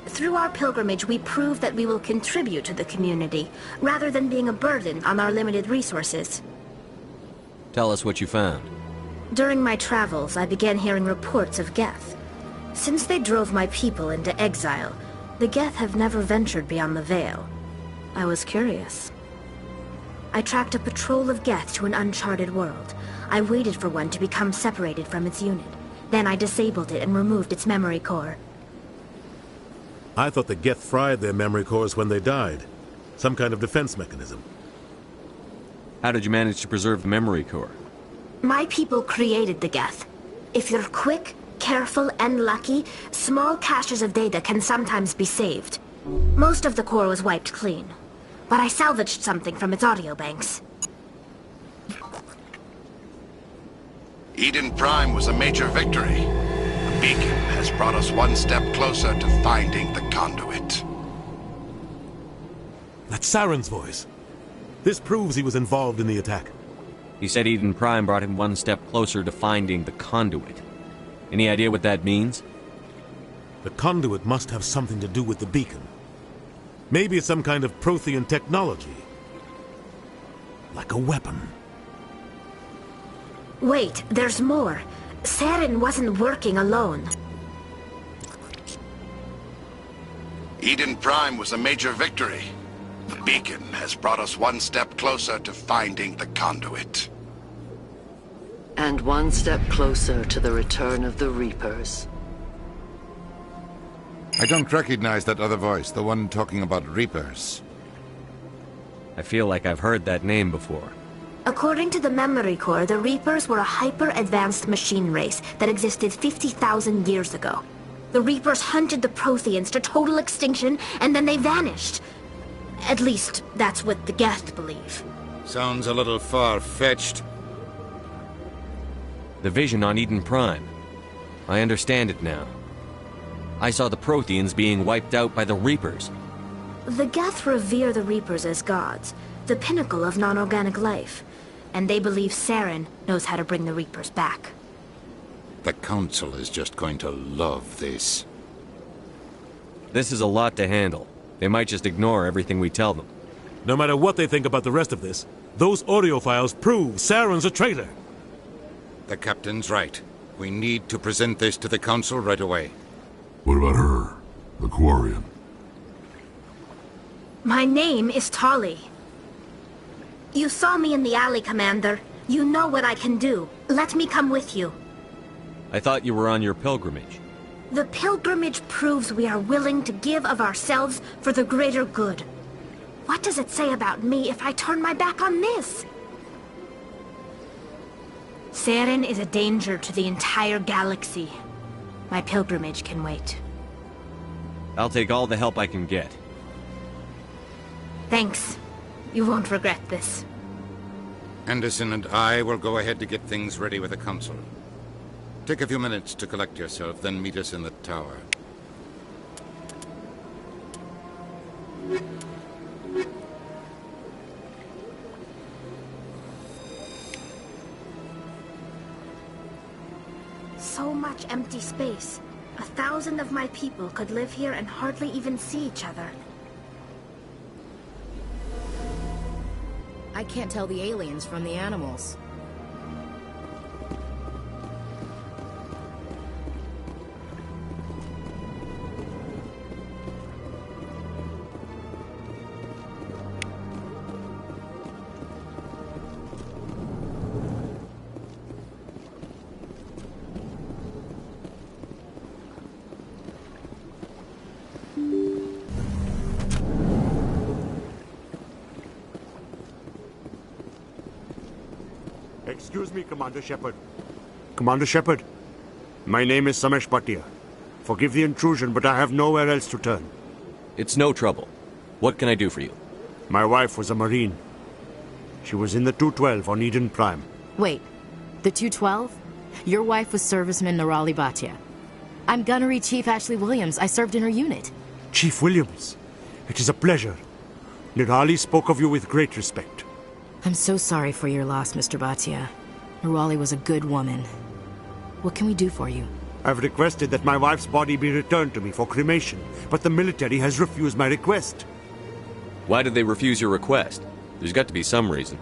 Through our pilgrimage, we prove that we will contribute to the community, rather than being a burden on our limited resources. Tell us what you found. During my travels, I began hearing reports of Geth. Since they drove my people into exile, the Geth have never ventured beyond the Veil. I was curious. I tracked a patrol of Geth to an uncharted world. I waited for one to become separated from its unit. Then I disabled it and removed its memory core. I thought the Geth fried their memory cores when they died. Some kind of defense mechanism. How did you manage to preserve the memory core? My people created the Geth. If you're quick, careful, and lucky, small caches of data can sometimes be saved. Most of the core was wiped clean, but I salvaged something from its audio banks. Eden Prime was a major victory. The beacon has brought us one step closer to finding the conduit. That's Saren's voice. This proves he was involved in the attack. He said Eden Prime brought him one step closer to finding the conduit. Any idea what that means? The conduit must have something to do with the beacon. Maybe it's some kind of Prothean technology. Like a weapon. Wait, there's more. Saren wasn't working alone. Eden Prime was a major victory. The beacon has brought us one step closer to finding the conduit. And one step closer to the return of the Reapers. I don't recognize that other voice, the one talking about Reapers. I feel like I've heard that name before. According to the memory core, the Reapers were a hyper-advanced machine race that existed 50,000 years ago. The Reapers hunted the Protheans to total extinction, and then they vanished. At least, that's what the Geth believe. Sounds a little far-fetched. The vision on Eden Prime. I understand it now. I saw the Protheans being wiped out by the Reapers. The Geth revere the Reapers as gods, the pinnacle of non-organic life. And they believe Saren knows how to bring the Reapers back. The Council is just going to love this. This is a lot to handle. They might just ignore everything we tell them. No matter what they think about the rest of this, those audio files prove Saren's a traitor. The Captain's right. We need to present this to the Council right away. What about her? The Quarian? My name is Tali. You saw me in the alley, Commander. You know what I can do. Let me come with you. I thought you were on your pilgrimage. The pilgrimage proves we are willing to give of ourselves for the greater good. What does it say about me if I turn my back on this? Saren is a danger to the entire galaxy. My pilgrimage can wait. I'll take all the help I can get. Thanks. You won't regret this. Anderson and I will go ahead to get things ready with the Council. Take a few minutes to collect yourself, then meet us in the tower. So much empty space. 1,000 of my people could live here and hardly even see each other. I can't tell the aliens from the animals. Excuse me, Commander Shepard. Commander Shepard, my name is Samesh Bhatia. Forgive the intrusion, but I have nowhere else to turn. It's no trouble. What can I do for you? My wife was a Marine. She was in the 212 on Eden Prime. Wait, the 212? Your wife was Serviceman Nirali Bhatia. I'm Gunnery Chief Ashley Williams. I served in her unit. Chief Williams, it is a pleasure. Nirali spoke of you with great respect. I'm so sorry for your loss, Mr. Bhatia. Nirali was a good woman. What can we do for you? I've requested that my wife's body be returned to me for cremation, but the military has refused my request. Why did they refuse your request? There's got to be some reason.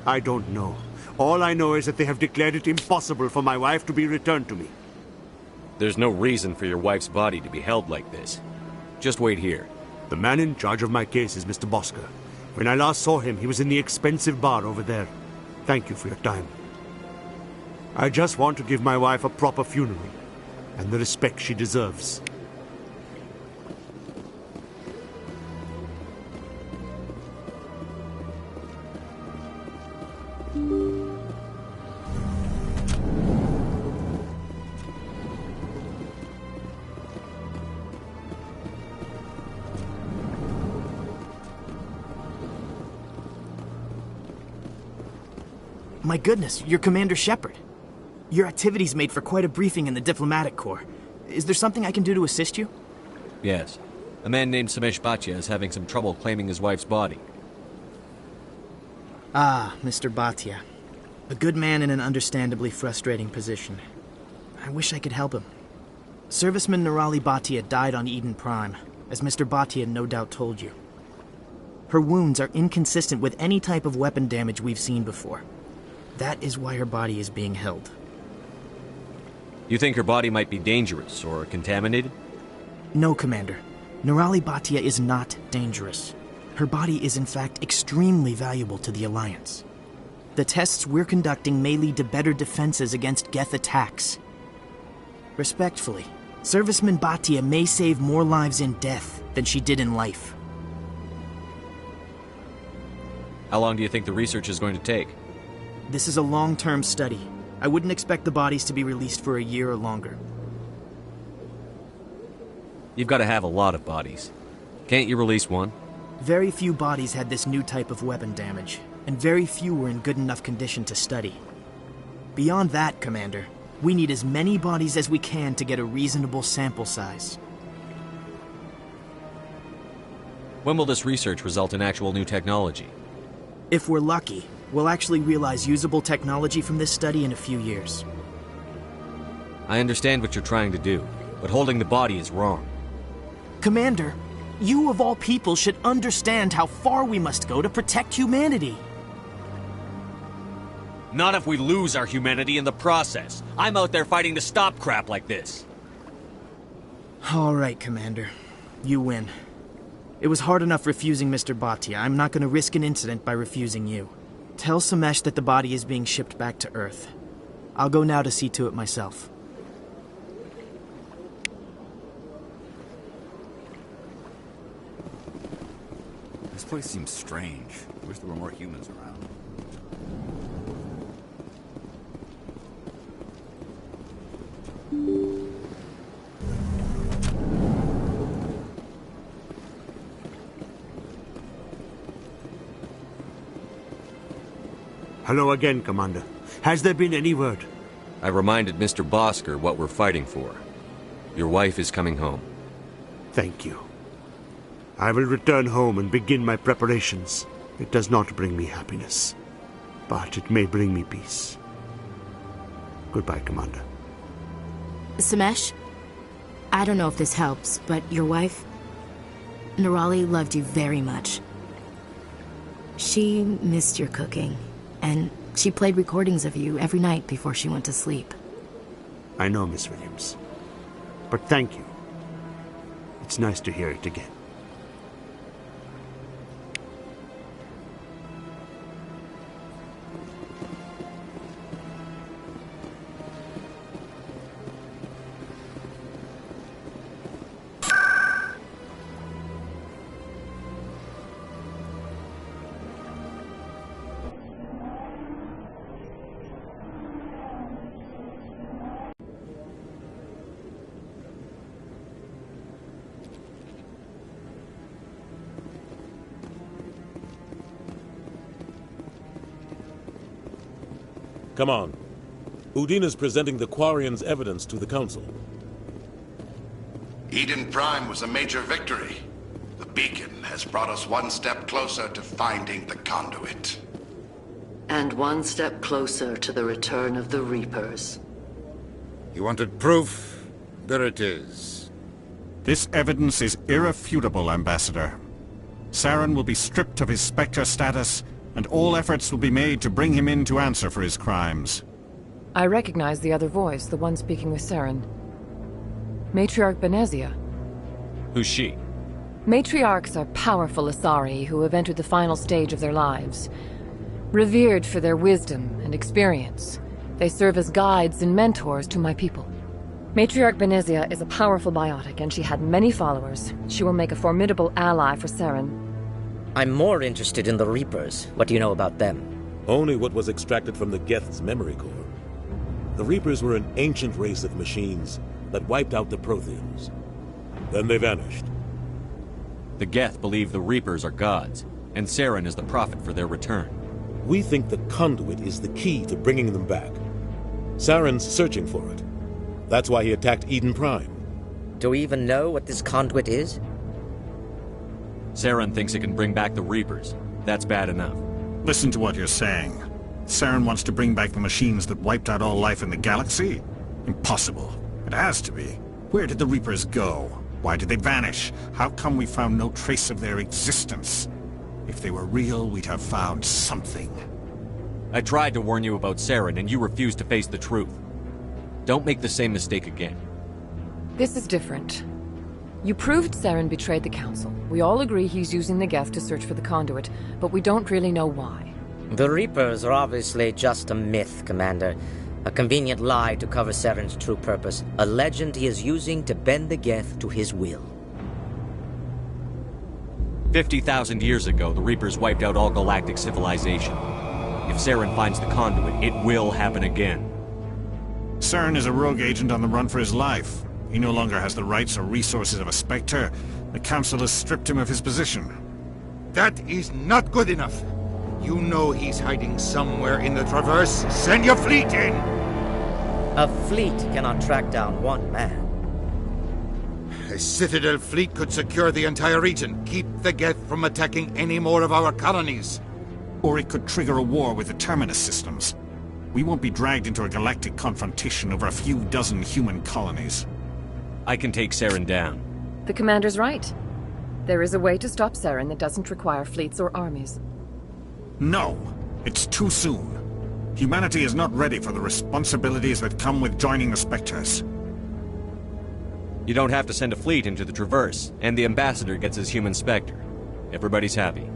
I don't know. All I know is that they have declared it impossible for my wife to be returned to me. There's no reason for your wife's body to be held like this. Just wait here. The man in charge of my case is Mr. Bosker. When I last saw him, he was in the expensive bar over there. Thank you for your time. I just want to give my wife a proper funeral, and the respect she deserves. My goodness, you're Commander Shepard. Your activities made for quite a briefing in the Diplomatic Corps. Is there something I can do to assist you? Yes. A man named Samesh Bhatia is having some trouble claiming his wife's body. Ah, Mr. Bhatia. A good man in an understandably frustrating position. I wish I could help him. Serviceman Nirali Bhatia died on Eden Prime, as Mr. Bhatia no doubt told you. Her wounds are inconsistent with any type of weapon damage we've seen before. That is why her body is being held. You think her body might be dangerous or contaminated? No, Commander. Nirali Bhatia is not dangerous. Her body is in fact extremely valuable to the Alliance. The tests we're conducting may lead to better defenses against Geth attacks. Respectfully, Serviceman Bhatia may save more lives in death than she did in life. How long do you think the research is going to take? This is a long-term study. I wouldn't expect the bodies to be released for a year or longer. You've got to have a lot of bodies. Can't you release one? Very few bodies had this new type of weapon damage, and very few were in good enough condition to study. Beyond that, Commander, we need as many bodies as we can to get a reasonable sample size. When will this research result in actual new technology? If we're lucky, we'll actually realize usable technology from this study in a few years. I understand what you're trying to do, but holding the body is wrong. Commander, you of all people should understand how far we must go to protect humanity. Not if we lose our humanity in the process. I'm out there fighting to stop crap like this. All right, Commander. You win. It was hard enough refusing Mr. Bhatia. I'm not going to risk an incident by refusing you. Tell Samesh that the body is being shipped back to Earth. I'll go now to see to it myself. This place seems strange. I wish there were more humans around. Hello again, Commander. Has there been any word? I reminded Mr. Bosker what we're fighting for. Your wife is coming home. Thank you. I will return home and begin my preparations. It does not bring me happiness, but it may bring me peace. Goodbye, Commander. Samesh, I don't know if this helps, but your wife, Nerali, loved you very much. She missed your cooking, and she played recordings of you every night before she went to sleep. I know, Miss Williams. But thank you. It's nice to hear it again. Come on. Udina's presenting the Quarian's evidence to the Council. Eden Prime was a major victory. The beacon has brought us one step closer to finding the conduit. And one step closer to the return of the Reapers. You wanted proof? There it is. This evidence is irrefutable, Ambassador. Saren will be stripped of his Spectre status, and all efforts will be made to bring him in to answer for his crimes. I recognize the other voice, the one speaking with Saren. Matriarch Benezia. Who's she? Matriarchs are powerful Asari who have entered the final stage of their lives. Revered for their wisdom and experience, they serve as guides and mentors to my people. Matriarch Benezia is a powerful biotic, and she had many followers. She will make a formidable ally for Saren. I'm more interested in the Reapers. What do you know about them? Only what was extracted from the Geth's memory core. The Reapers were an ancient race of machines that wiped out the Protheans. Then they vanished. The Geth believe the Reapers are gods, and Saren is the prophet for their return. We think the conduit is the key to bringing them back. Saren's searching for it. That's why he attacked Eden Prime. Do we even know what this conduit is? Saren thinks it can bring back the Reapers. That's bad enough. Listen to what you're saying. Saren wants to bring back the machines that wiped out all life in the galaxy? Impossible. It has to be. Where did the Reapers go? Why did they vanish? How come we found no trace of their existence? If they were real, we'd have found something. I tried to warn you about Saren, and you refused to face the truth. Don't make the same mistake again. This is different. You proved Saren betrayed the Council. We all agree he's using the Geth to search for the conduit, but we don't really know why. The Reapers are obviously just a myth, Commander. A convenient lie to cover Saren's true purpose. A legend he is using to bend the Geth to his will. 50,000 years ago, the Reapers wiped out all galactic civilization. If Saren finds the conduit, it will happen again. Saren is a rogue agent on the run for his life. He no longer has the rights or resources of a Spectre. The Council has stripped him of his position. That is not good enough. You know he's hiding somewhere in the Traverse. Send your fleet in! A fleet cannot track down one man. A Citadel fleet could secure the entire region, keep the Geth from attacking any more of our colonies. Or it could trigger a war with the Terminus systems. We won't be dragged into a galactic confrontation over a few dozen human colonies. I can take Saren down. The Commander's right. There is a way to stop Saren that doesn't require fleets or armies. No, it's too soon. Humanity is not ready for the responsibilities that come with joining the Spectres. You don't have to send a fleet into the Traverse, and the Ambassador gets his human Spectre. Everybody's happy.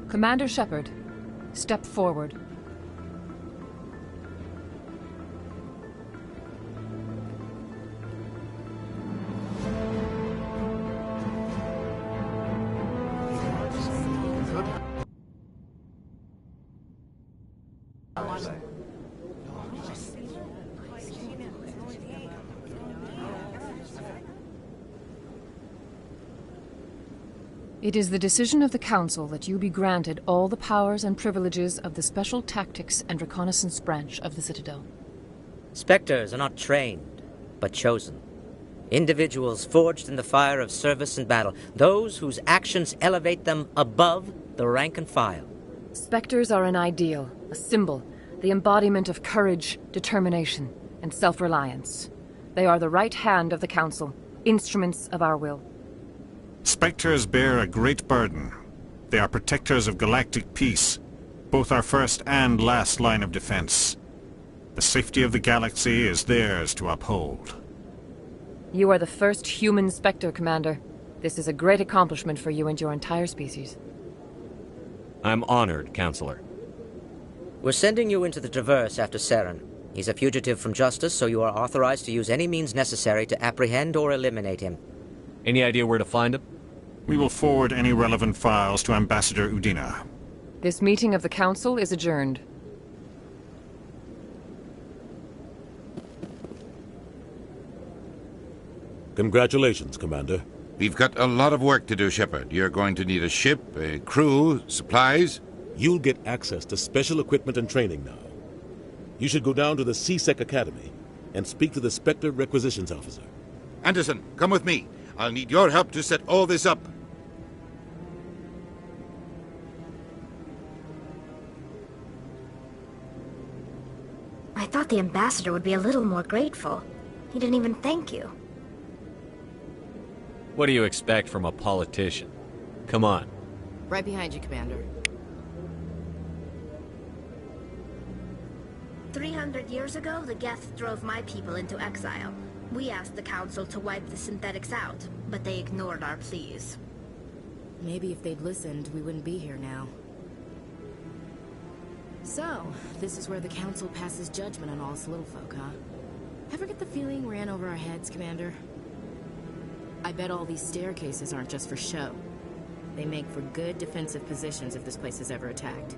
Commander Shepard, step forward. It is the decision of the Council that you be granted all the powers and privileges of the Special Tactics and Reconnaissance Branch of the Citadel. Spectres are not trained, but chosen. Individuals forged in the fire of service and battle, those whose actions elevate them above the rank and file. Spectres are an ideal, a symbol, the embodiment of courage, determination, and self-reliance. They are the right hand of the Council, instruments of our will. Spectres bear a great burden. They are protectors of galactic peace, both our first and last line of defense. The safety of the galaxy is theirs to uphold. You are the first human Spectre, Commander. This is a great accomplishment for you and your entire species. I'm honored, Counselor. We're sending you into the Traverse after Saren. He's a fugitive from justice, so you are authorized to use any means necessary to apprehend or eliminate him. Any idea where to find him? We will forward any relevant files to Ambassador Udina. This meeting of the Council is adjourned. Congratulations, Commander. We've got a lot of work to do, Shepard. You're going to need a ship, a crew, supplies. You'll get access to special equipment and training now. You should go down to the C-Sec Academy and speak to the Spectre Requisitions Officer. Anderson, come with me. I'll need your help to set all this up. I thought the Ambassador would be a little more grateful. He didn't even thank you. What do you expect from a politician? Come on. Right behind you, Commander. 300 years ago, the Geth drove my people into exile. We asked the Council to wipe the synthetics out, but they ignored our pleas. Maybe if they'd listened, we wouldn't be here now. So, this is where the Council passes judgment on all us little folk, huh? Ever get the feeling we're in over our heads, Commander? I bet all these staircases aren't just for show. They make for good defensive positions if this place is ever attacked.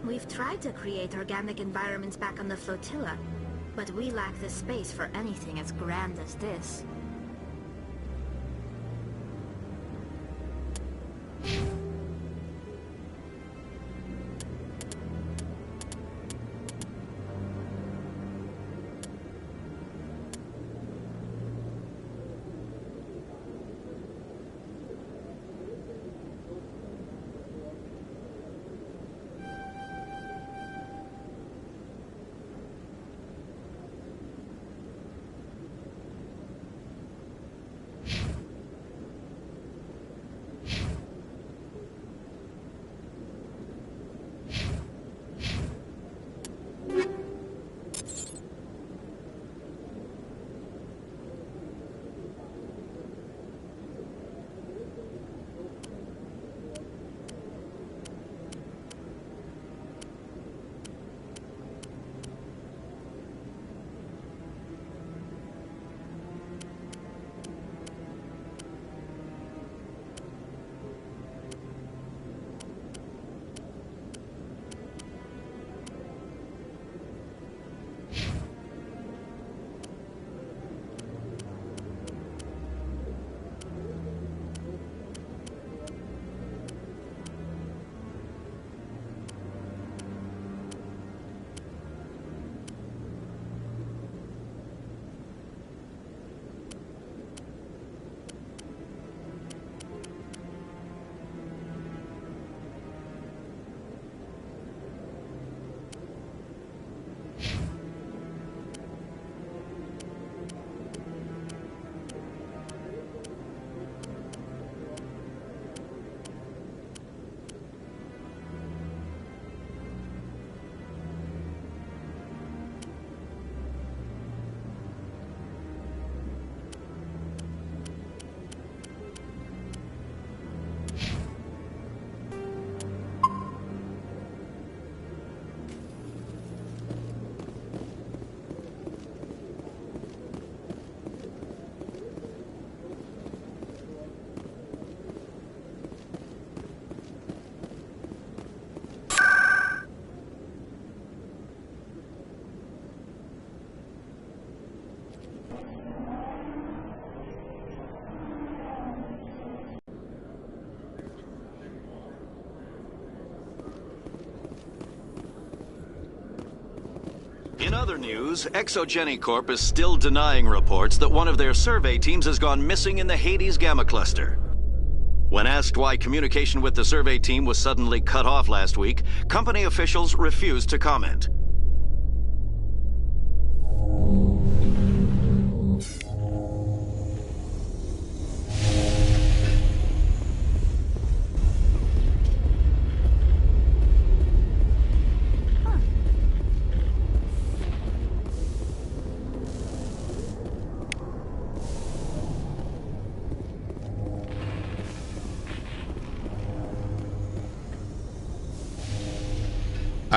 We've tried to create organic environments back on the flotilla, but we lack the space for anything as grand as this. In other news, Exogeny Corp is still denying reports that one of their survey teams has gone missing in the Hades Gamma Cluster. When asked why communication with the survey team was suddenly cut off last week, company officials refused to comment.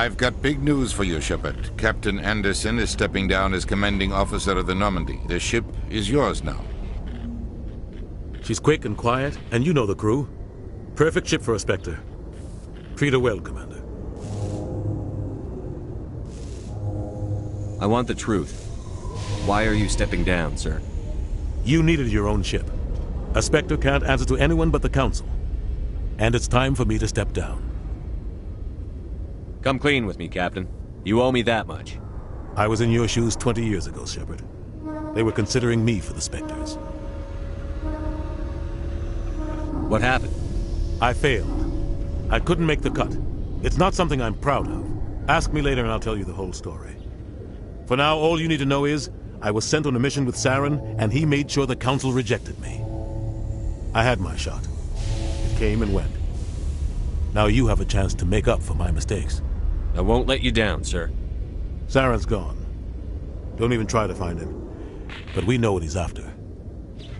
I've got big news for you, Shepard. Captain Anderson is stepping down as commanding officer of the Normandy. The ship is yours now. She's quick and quiet, and you know the crew. Perfect ship for a Spectre. Treat her well, Commander. I want the truth. Why are you stepping down, sir? You needed your own ship. A Spectre can't answer to anyone but the Council. And it's time for me to step down. Come clean with me, Captain. You owe me that much. I was in your shoes 20 years ago, Shepard. They were considering me for the Spectres. What happened? I failed. I couldn't make the cut. It's not something I'm proud of. Ask me later and I'll tell you the whole story. For now, all you need to know is, I was sent on a mission with Saren, and he made sure the Council rejected me. I had my shot. It came and went. Now you have a chance to make up for my mistakes. I won't let you down, sir. Saren's gone. Don't even try to find him. But we know what he's after.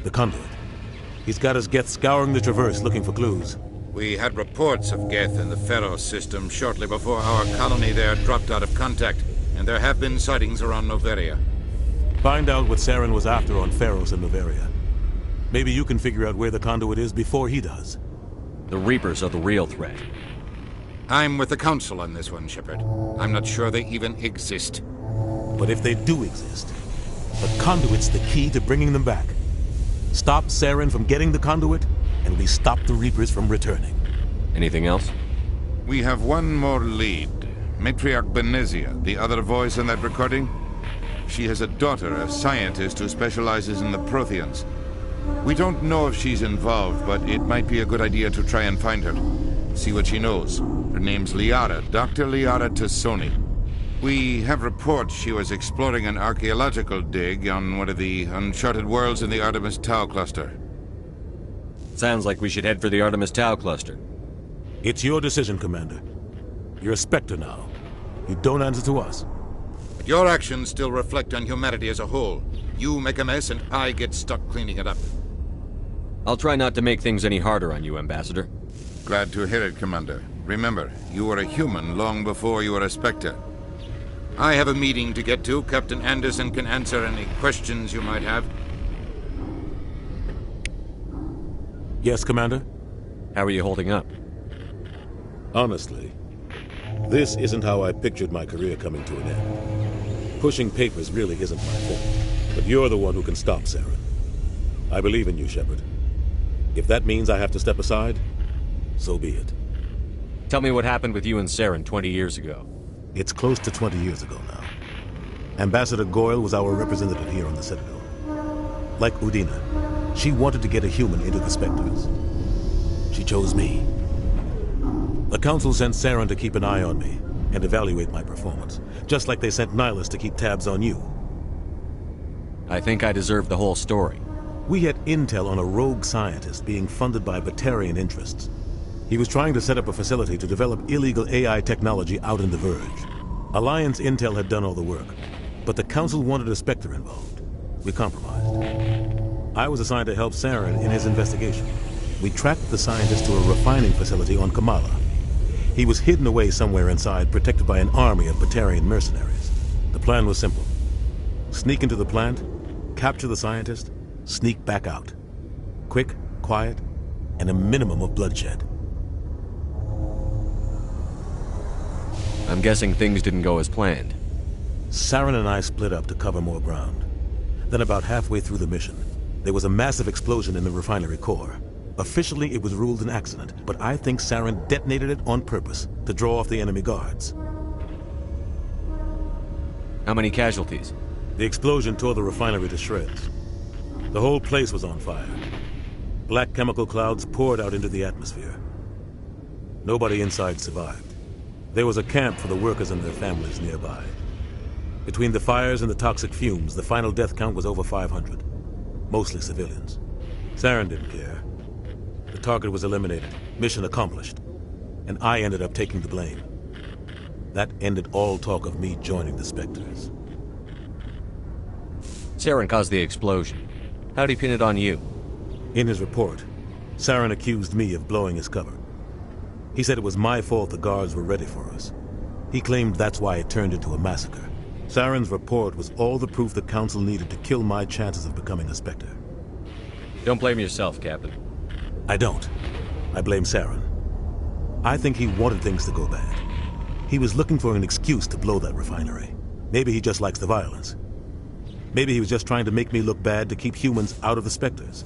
The Conduit. He's got his Geth scouring the Traverse looking for clues. We had reports of Geth in the Pharos system shortly before our colony there dropped out of contact, and there have been sightings around Noveria. Find out what Saren was after on Pharos and Noveria. Maybe you can figure out where the Conduit is before he does. The Reapers are the real threat. I'm with the Council on this one, Shepard. I'm not sure they even exist. But if they do exist, the Conduit's the key to bringing them back. Stop Saren from getting the Conduit, and we stop the Reapers from returning. Anything else? We have one more lead. Matriarch Benezia, the other voice in that recording. She has a daughter, a scientist who specializes in the Protheans. We don't know if she's involved, but it might be a good idea to try and find her. See what she knows. Her name's Liara, Dr. Liara Tassoni. We have reports she was exploring an archaeological dig on one of the uncharted worlds in the Artemis Tau cluster. Sounds like we should head for the Artemis Tau cluster. It's your decision, Commander. You're a Spectre now. You don't answer to us. But your actions still reflect on humanity as a whole. You make a mess and I get stuck cleaning it up. I'll try not to make things any harder on you, Ambassador. Glad to hear it, Commander. Remember, you were a human long before you were a Spectre. I have a meeting to get to. Captain Anderson can answer any questions you might have. Yes, Commander? How are you holding up? Honestly, this isn't how I pictured my career coming to an end. Pushing papers really isn't my thing. But you're the one who can stop Saren. I believe in you, Shepard. If that means I have to step aside, so be it. Tell me what happened with you and Saren 20 years ago. It's close to 20 years ago now. Ambassador Goyle was our representative here on the Citadel. Like Udina, she wanted to get a human into the Spectres. She chose me. The Council sent Saren to keep an eye on me and evaluate my performance, just like they sent Nihilus to keep tabs on you. I think I deserve the whole story. We had intel on a rogue scientist being funded by Batarian interests. He was trying to set up a facility to develop illegal AI technology out in the Verge. Alliance intel had done all the work, but the Council wanted a Spectre involved. We compromised. I was assigned to help Saren in his investigation. We tracked the scientist to a refining facility on Kamala. He was hidden away somewhere inside, protected by an army of Batarian mercenaries. The plan was simple. Sneak into the plant, capture the scientist, sneak back out. Quick, quiet, and a minimum of bloodshed. I'm guessing things didn't go as planned. Saren and I split up to cover more ground. Then about halfway through the mission, there was a massive explosion in the refinery core. Officially, it was ruled an accident, but I think Saren detonated it on purpose to draw off the enemy guards. How many casualties? The explosion tore the refinery to shreds. The whole place was on fire. Black chemical clouds poured out into the atmosphere. Nobody inside survived. There was a camp for the workers and their families nearby. Between the fires and the toxic fumes, the final death count was over 500. Mostly civilians. Saren didn't care. The target was eliminated. Mission accomplished. And I ended up taking the blame. That ended all talk of me joining the Spectres. Saren caused the explosion. How'd he pin it on you? In his report, Saren accused me of blowing his cover. He said it was my fault the guards were ready for us. He claimed that's why it turned into a massacre. Saren's report was all the proof the Council needed to kill my chances of becoming a Spectre. Don't blame yourself, Captain. I don't. I blame Saren. I think he wanted things to go bad. He was looking for an excuse to blow that refinery. Maybe he just likes the violence. Maybe he was just trying to make me look bad to keep humans out of the Spectres.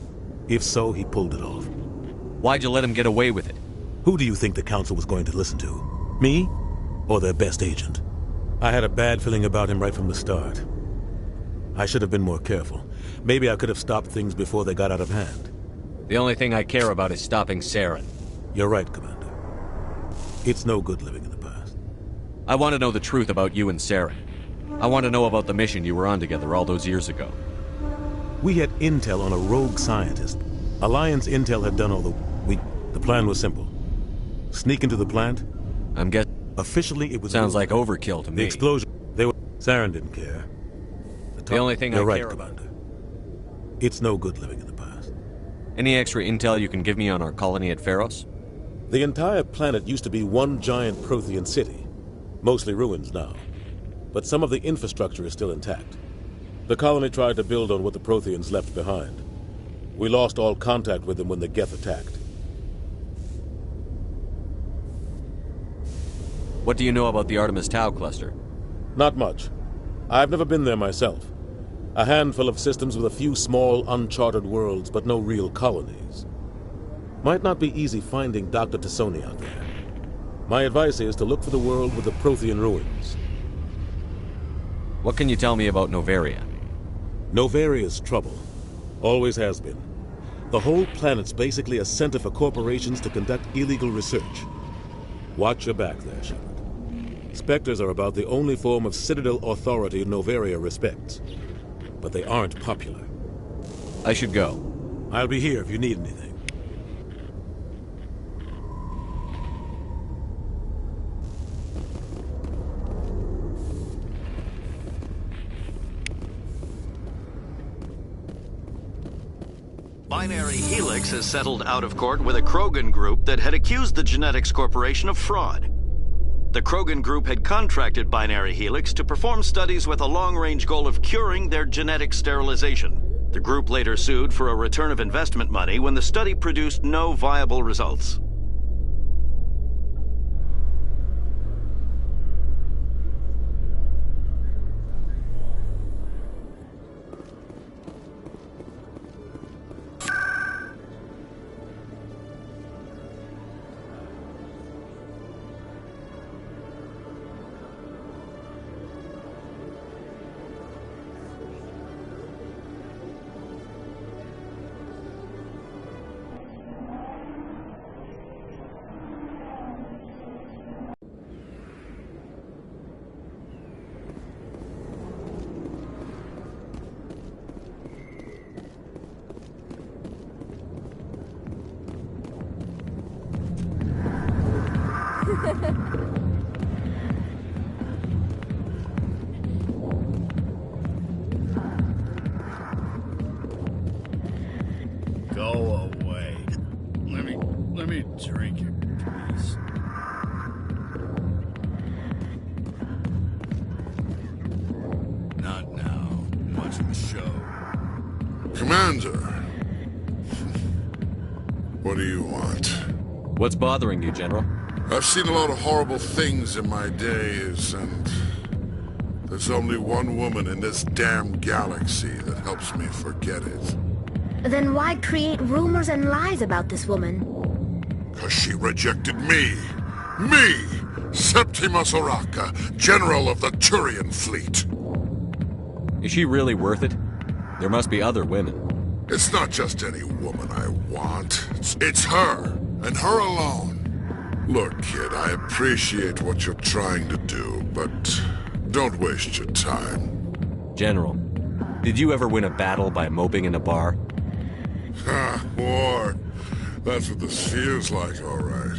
If so, he pulled it off. Why'd you let him get away with it? Who do you think the Council was going to listen to? Me? Or their best agent? I had a bad feeling about him right from the start. I should have been more careful. Maybe I could have stopped things before they got out of hand. The only thing I care about is stopping Saren. You're right, Commander. It's no good living in the past. I want to know the truth about you and Saren. I want to know about the mission you were on together all those years ago. We had intel on a rogue scientist. Alliance intel had done all the plan was simple. Sneak into the plant. I'm guessing. Officially, it was. Sounds like overkill to me. The explosion. Saren didn't care. The only thing I care about. It's no good living in the past. Any extra intel you can give me on our colony at Pharos? The entire planet used to be one giant Prothean city. Mostly ruins now. But some of the infrastructure is still intact. The colony tried to build on what the Protheans left behind. We lost all contact with them when the Geth attacked. What do you know about the Artemis Tau cluster? Not much. I've never been there myself. A handful of systems with a few small, uncharted worlds, but no real colonies. Might not be easy finding Dr. T'Soni out there. My advice is to look for the world with the Prothean ruins. What can you tell me about Noveria? Novaria's trouble. Always has been. The whole planet's basically a center for corporations to conduct illegal research. Watch your back there, Shepard. Spectres are about the only form of Citadel authority Noveria respects. But they aren't popular. I should go. I'll be here if you need anything. Binary Helix has settled out of court with a Krogan group that had accused the Genetics Corporation of fraud. The Krogan group had contracted Binary Helix to perform studies with a long-range goal of curing their genetic sterilization. The group later sued for a return of investment money when the study produced no viable results. Go away. Let me drink it, please. Not now. I'm watching the show. Commander. What do you want? What's bothering you, General? I've seen a lot of horrible things in my days, and there's only one woman in this damn galaxy that helps me forget it. Then why create rumors and lies about this woman? 'Cause she rejected me! Me! Septimus Oraka, General of the Turian Fleet! Is she really worth it? There must be other women. It's not just any woman I want. It's her, and her alone. Look, kid, I appreciate what you're trying to do, but don't waste your time. General, did you ever win a battle by moping in a bar? Ha, war. That's what this feels like, all right.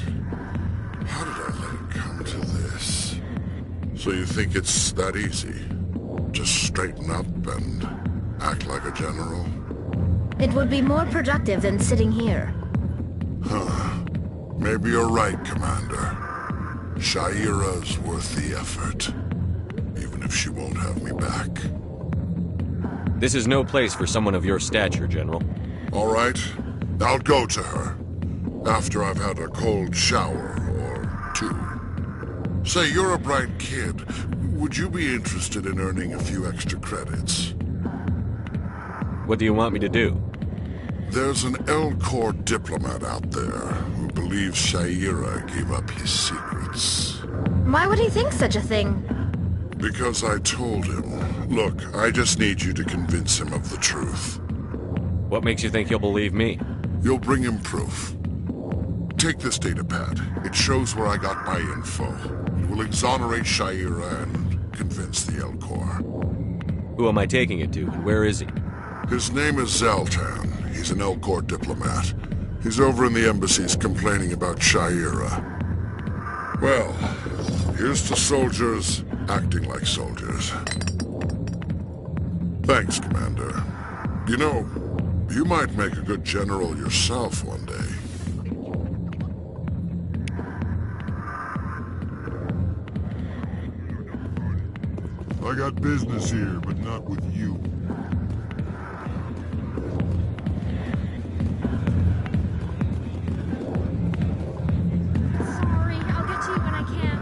How did I let it come to this? So you think it's that easy? Just straighten up and act like a general? It would be more productive than sitting here. Huh. Maybe you're right, Commander. Sha'ira's worth the effort. Even if she won't have me back. This is no place for someone of your stature, General. All right. I'll go to her. After I've had a cold shower or two. Say, you're a bright kid. Would you be interested in earning a few extra credits? What do you want me to do? There's an Elcor diplomat out there who believes Sha'ira gave up his secrets. Why would he think such a thing? Because I told him. Look, I just need you to convince him of the truth. What makes you think he'll believe me? You'll bring him proof. Take this datapad. It shows where I got my info. It will exonerate Sha'ira and convince the Elcor. Who am I taking it to, and where is he? His name is Zaltan. He's an Elcor diplomat. He's over in the embassies complaining about Sha'ira. Well, here's to soldiers acting like soldiers. Thanks, Commander. You know, you might make a good general yourself one day. I got business here, but not with you. Sorry, I'll get to you when I can.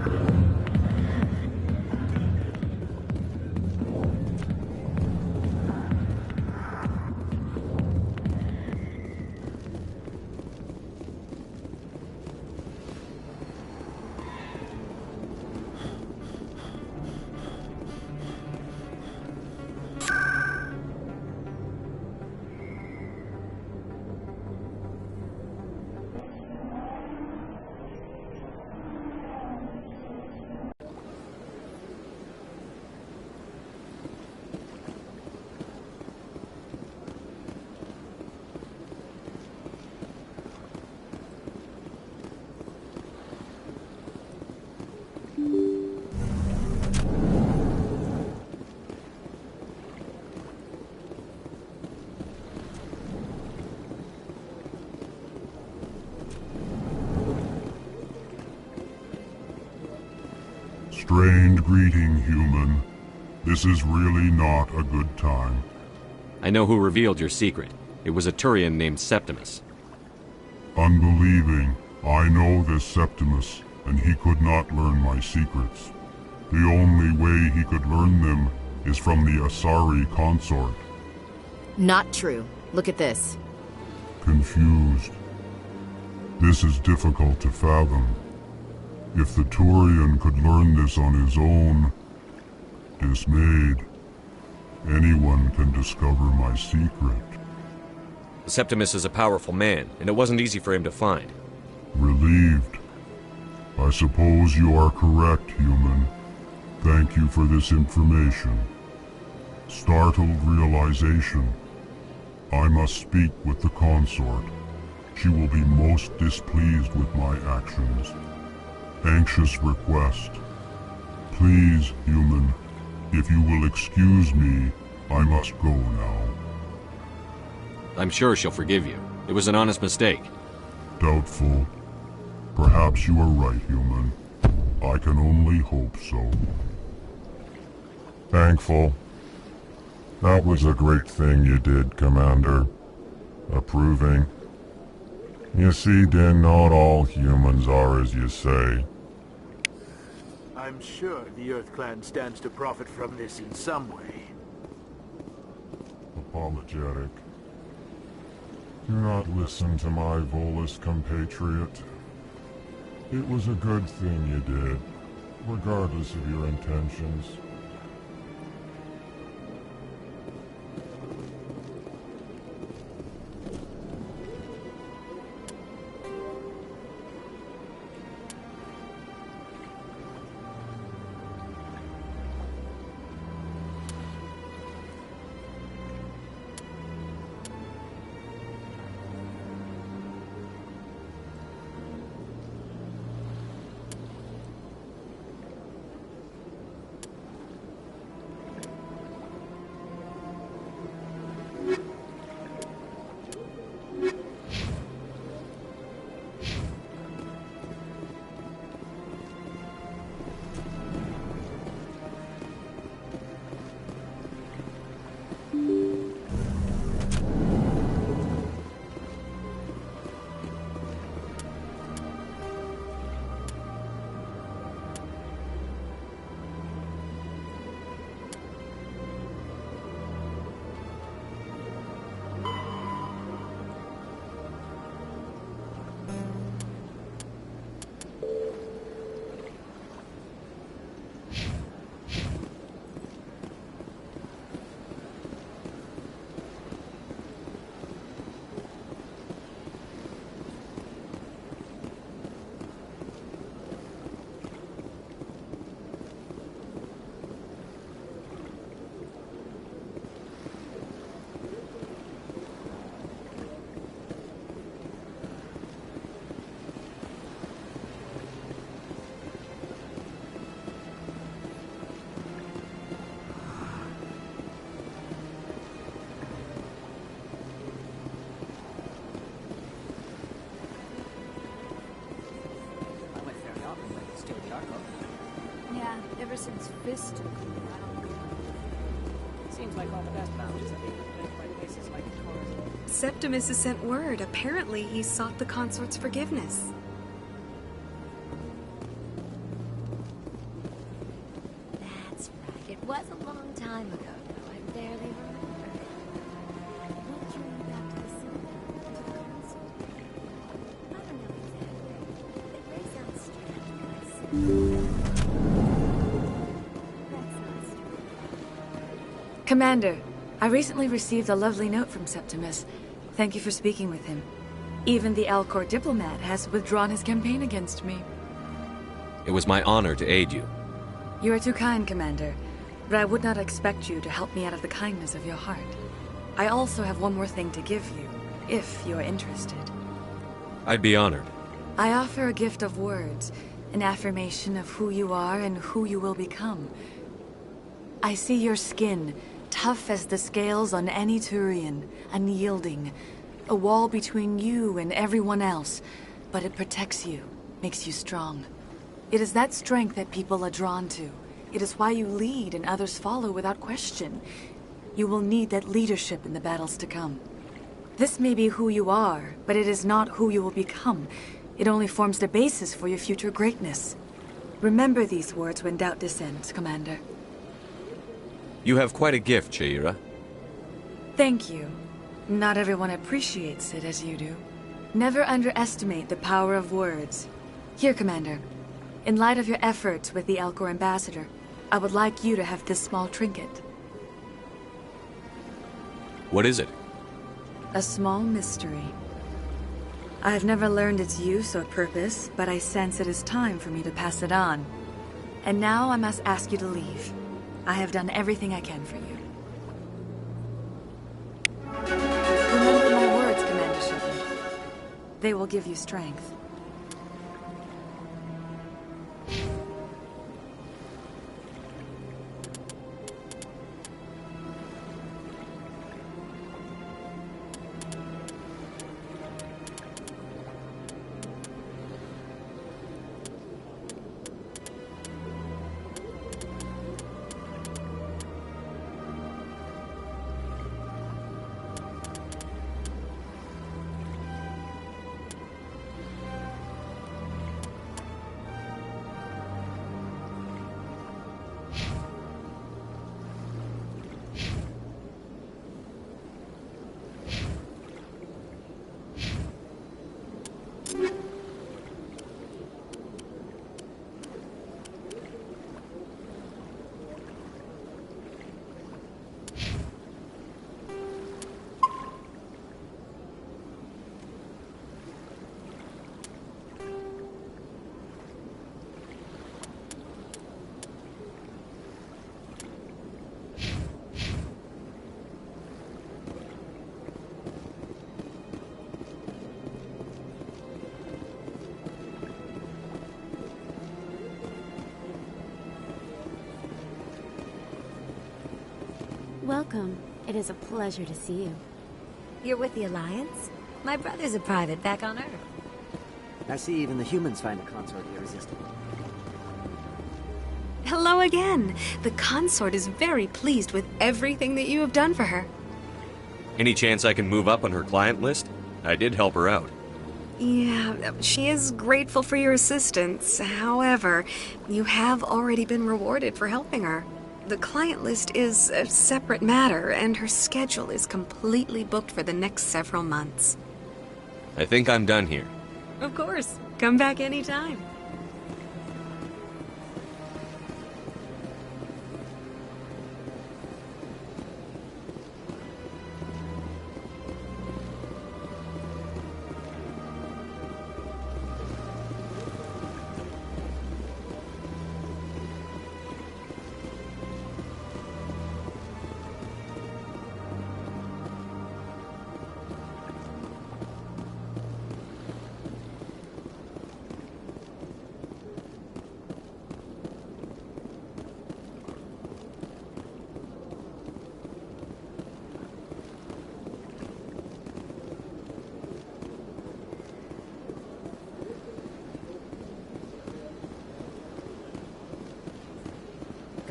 Strained greeting, human. This is really not a good time. I know who revealed your secret. It was a Turian named Septimus. Unbelieving. I know this Septimus, and he could not learn my secrets. The only way he could learn them is from the Asari consort. Not true. Look at this. Confused. This is difficult to fathom. If the Turian could learn this on his own, dismayed, anyone can discover my secret. Septimus is a powerful man, and it wasn't easy for him to find. Relieved. I suppose you are correct, human. Thank you for this information. Startled realization. I must speak with the consort. She will be most displeased with my actions. Anxious request. Please, human, if you will excuse me, I must go now. I'm sure she'll forgive you. It was an honest mistake. Doubtful. Perhaps you are right, human. I can only hope so. Thankful. That was a great thing you did, Commander. Approving. You see, Din, not all humans are as you say. I'm sure the Earth Clan stands to profit from this in some way. Apologetic. Do not listen to my Volus compatriot. It was a good thing you did, regardless of your intentions. ever since Fist took me, I don't know. Seems like all the best bounties are being made by places like Taurus. Septimus has sent word. Apparently, he sought the consort's forgiveness. That's right. It was a long time ago, though. I barely remember it. What drew you back to the cinema? To the console? I don't know exactly. It may sound strange, but I That's not strange. Commander, I recently received a lovely note from Septimus. Thank you for speaking with him. Even the Alcor diplomat has withdrawn his campaign against me. It was my honor to aid you. You are too kind, Commander, but I would not expect you to help me out of the kindness of your heart. I also have one more thing to give you, if you are interested. I'd be honored. I offer a gift of words, an affirmation of who you are and who you will become. I see your skin, tough as the scales on any Turian, unyielding, a wall between you and everyone else, but it protects you, makes you strong. It is that strength that people are drawn to. It is why you lead and others follow without question. You will need that leadership in the battles to come. This may be who you are, but it is not who you will become. It only forms the basis for your future greatness. Remember these words when doubt descends, Commander. You have quite a gift, Sha'ira. Thank you. Not everyone appreciates it as you do. Never underestimate the power of words. Here, Commander. In light of your efforts with the Alcor ambassador, I would like you to have this small trinket. What is it? A small mystery. I have never learned its use or purpose, but I sense it is time for me to pass it on. And now I must ask you to leave. I have done everything I can for you. Remember my words, Commander Shepard. They will give you strength. Welcome. It is a pleasure to see you. You're with the Alliance? My brother's a private back on Earth. I see even the humans find the consort irresistible. Hello again. The consort is very pleased with everything that you have done for her. Any chance I can move up on her client list? I did help her out. Yeah, she is grateful for your assistance. However, you have already been rewarded for helping her. The client list is a separate matter, and her schedule is completely booked for the next several months. I think I'm done here. Of course. Come back anytime.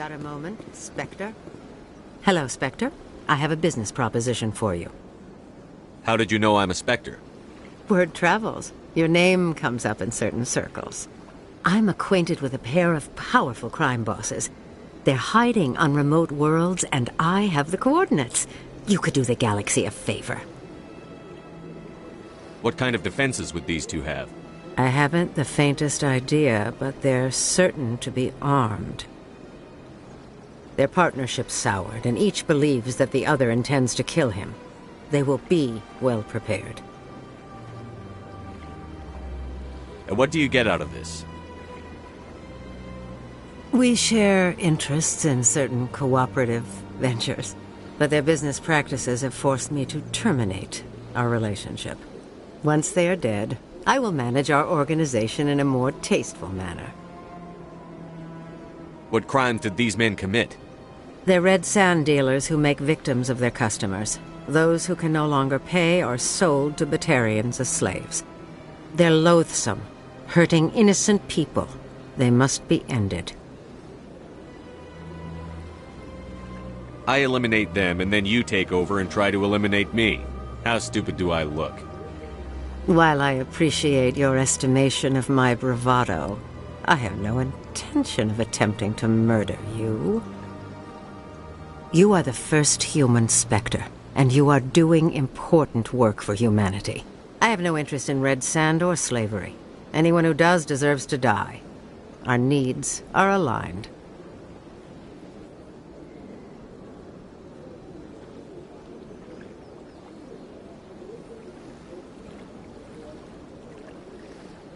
got a moment, Spectre? Hello, Spectre. I have a business proposition for you. How did you know I'm a Spectre? Word travels. Your name comes up in certain circles. I'm acquainted with a pair of powerful crime bosses. They're hiding on remote worlds, and I have the coordinates. You could do the galaxy a favor. What kind of defenses would these two have? I haven't the faintest idea, but they're certain to be armed. Their partnership's soured, and each believes that the other intends to kill him. They will be well prepared. And what do you get out of this? We share interests in certain cooperative ventures, but their business practices have forced me to terminate our relationship. Once they are dead, I will manage our organization in a more tasteful manner. What crimes did these men commit? They're red sand dealers who make victims of their customers. Those who can no longer pay are sold to Batarians as slaves. They're loathsome, hurting innocent people. They must be ended. I eliminate them, and then you take over and try to eliminate me. How stupid do I look? While I appreciate your estimation of my bravado, I have no intention of attempting to murder you. You are the first human Spectre, and you are doing important work for humanity. I have no interest in red sand or slavery. Anyone who does deserves to die. Our needs are aligned.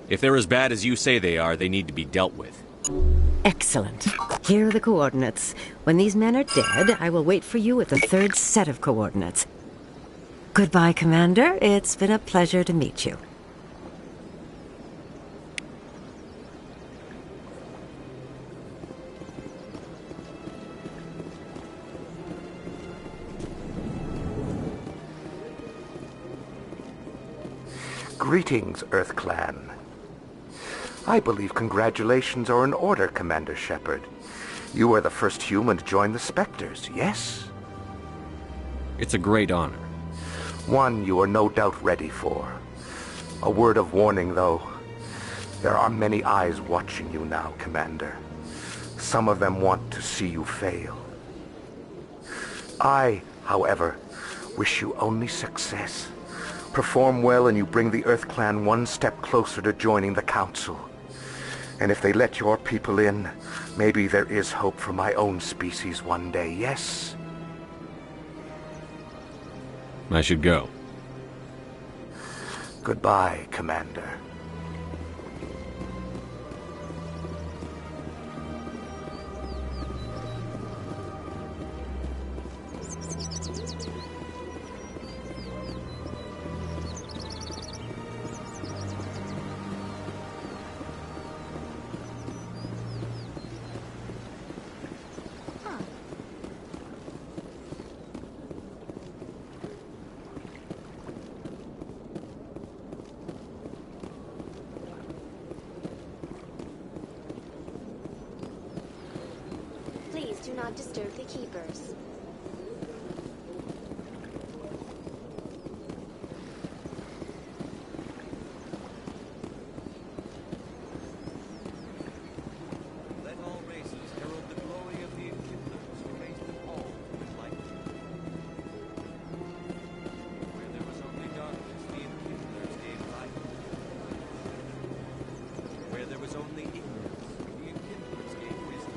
If they're as bad as you say they are, they need to be dealt with. Excellent. Here are the coordinates. When these men are dead, I will wait for you at the third set of coordinates. Goodbye, Commander. It's been a pleasure to meet you. Greetings, Earth Clan. I believe congratulations are in order, Commander Shepard. You are the first human to join the Spectres, yes? It's a great honor. One you are no doubt ready for. A word of warning, though. There are many eyes watching you now, Commander. Some of them want to see you fail. I, however, wish you only success. Perform well and you bring the Earth Clan one step closer to joining the Council. And if they let your people in, maybe there is hope for my own species one day, yes? I should go. Goodbye, Commander. Do not disturb the keepers. Let all races herald the glory of the Enkindlers who raised them all with light. Where there was only darkness, the Enkindlers gave light. Where there was only ignorance, the Enkindlers gave wisdom.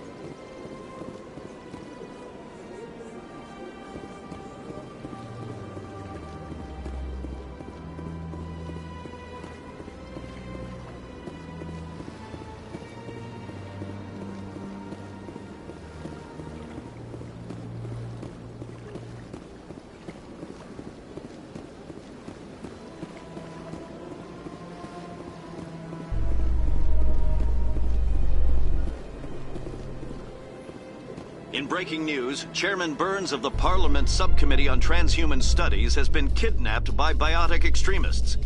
In breaking news, Chairman Burns of the Parliament Subcommittee on Transhuman Studies has been kidnapped by biotic extremists.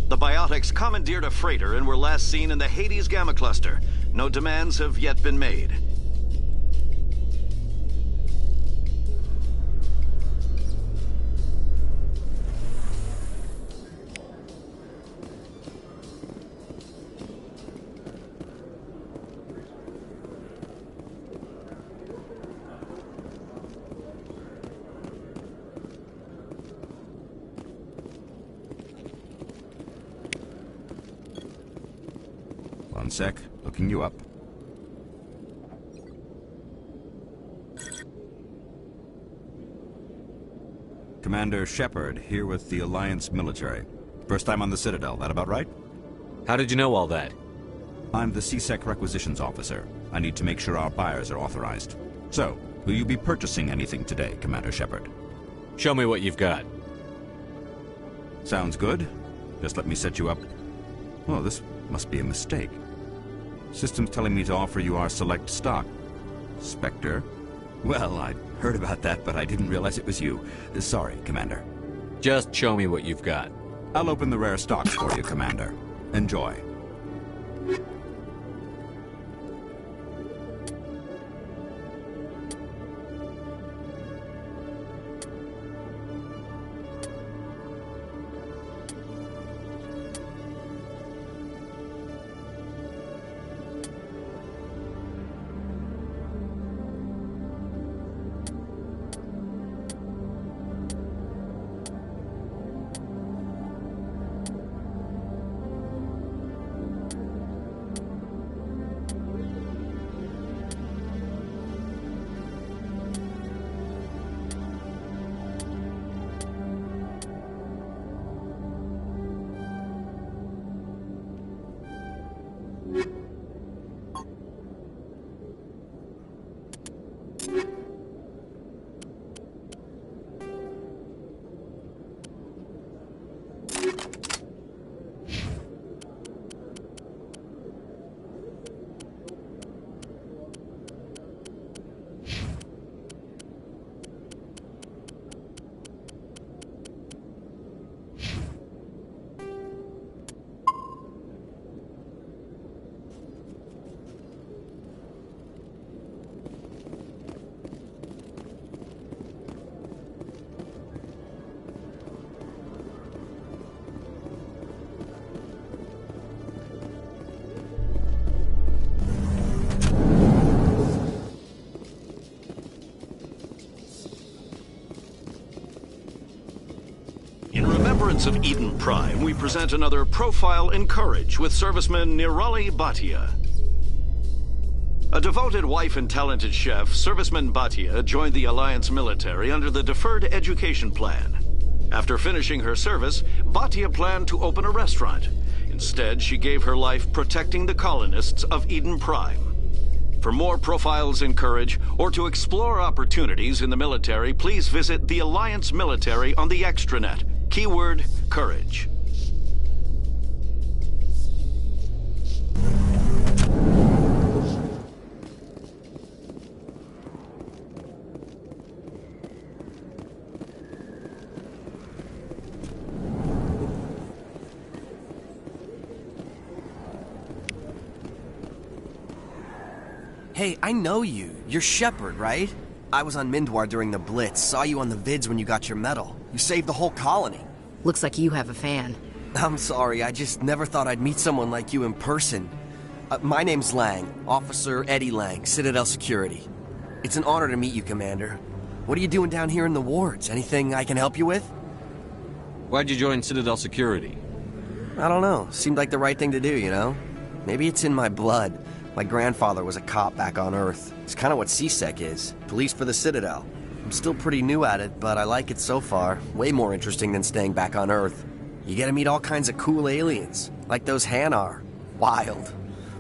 The biotics commandeered a freighter and were last seen in the Hades Gamma Cluster. No demands have yet been made. One sec. Looking you up. Commander Shepard, here with the Alliance military. First time on the Citadel, that about right? How did you know all that? I'm the CSEC requisitions officer. I need to make sure our buyers are authorized. So, will you be purchasing anything today, Commander Shepard? Show me what you've got. Sounds good. Just let me set you up. Oh, this must be a mistake. System's telling me to offer you our select stock. Spectre? Well, I'd heard about that, but I didn't realize it was you. Sorry, Commander. Just show me what you've got. I'll open the rare stocks for you, Commander. Enjoy. Of Eden Prime, we present another Profile in Courage with serviceman Nirali Bhatia. A devoted wife and talented chef, serviceman Bhatia joined the Alliance military under the Deferred Education Plan. After finishing her service, Bhatia planned to open a restaurant. Instead, she gave her life protecting the colonists of Eden Prime. For more Profiles in Courage, or to explore opportunities in the military, please visit the Alliance military on the extranet. Keyword, courage. Hey, I know you. You're Shepard, right? I was on Mindwar during the Blitz, saw you on the vids when you got your medal. You saved the whole colony. Looks like you have a fan. I'm sorry, I just never thought I'd meet someone like you in person. My name's Lang, Officer Eddie Lang, Citadel Security. It's an honor to meet you, Commander. What are you doing down here in the wards? Anything I can help you with? Why'd you join Citadel Security? I don't know. Seemed like the right thing to do, you know? Maybe it's in my blood. My grandfather was a cop back on Earth. It's kind of what CSEC is. Police for the Citadel. I'm still pretty new at it, but I like it so far. Way more interesting than staying back on Earth. You get to meet all kinds of cool aliens, like those Hanar. Wild.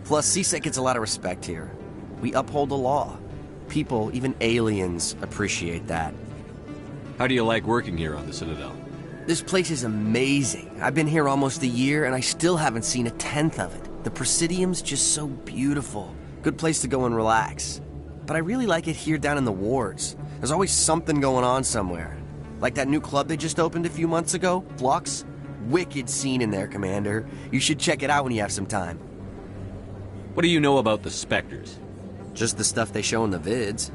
Plus, CSEC gets a lot of respect here. We uphold the law. People, even aliens, appreciate that. How do you like working here on the Citadel? This place is amazing. I've been here almost a year, and I still haven't seen a tenth of it. The Presidium's just so beautiful. Good place to go and relax. But I really like it here down in the wards. There's always something going on somewhere. Like that new club they just opened a few months ago, Flux. Wicked scene in there, Commander. You should check it out when you have some time. What do you know about the Spectres? Just the stuff they show in the vids.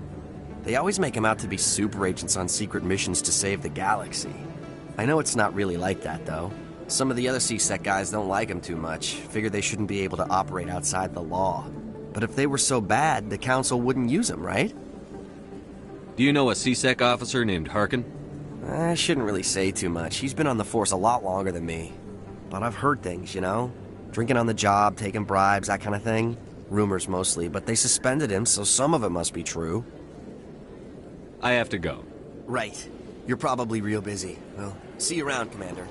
They always make them out to be super agents on secret missions to save the galaxy. I know it's not really like that, though. Some of the other CSEC guys don't like them too much. Figure they shouldn't be able to operate outside the law. But if they were so bad, the Council wouldn't use them, right? Do you know a CSEC officer named Harkin? I shouldn't really say too much. He's been on the force a lot longer than me. But I've heard things, you know? Drinking on the job, taking bribes, that kind of thing. Rumors mostly, but they suspended him, so some of it must be true. I have to go. Right. You're probably real busy. Well, see you around, Commander.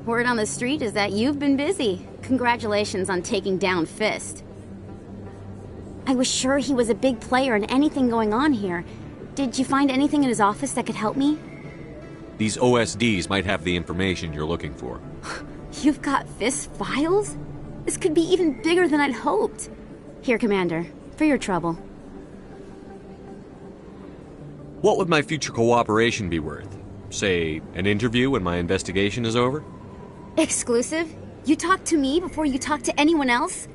Word on the street is that you've been busy. Congratulations on taking down Fist. I was sure he was a big player in anything going on here. Did you find anything in his office that could help me? These OSDs might have the information you're looking for. You've got Fist files? This could be even bigger than I'd hoped. Here, Commander, for your trouble. What would my future cooperation be worth? Say, an interview when my investigation is over? Exclusive? You talk to me before you talk to anyone else?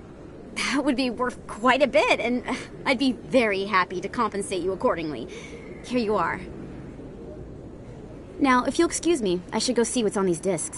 That would be worth quite a bit, and I'd be very happy to compensate you accordingly. Here you are. Now, if you'll excuse me, I should go see what's on these discs.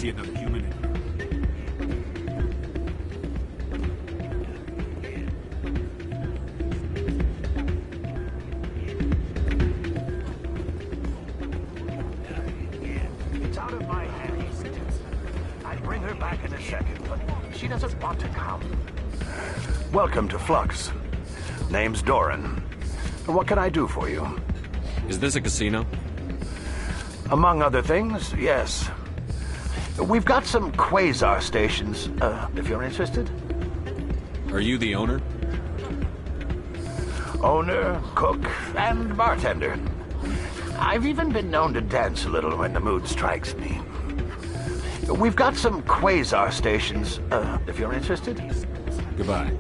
Another human in It's out of my hands. I'd bring her back in a second, but she doesn't want to come. Welcome to Flux. Name's Doran. What can I do for you? Is this a casino? Among other things, yes. We've got some quasar stations, if you're interested. Are you the owner? Owner, cook, and bartender. I've even been known to dance a little when the mood strikes me. We've got some quasar stations, if you're interested. Goodbye.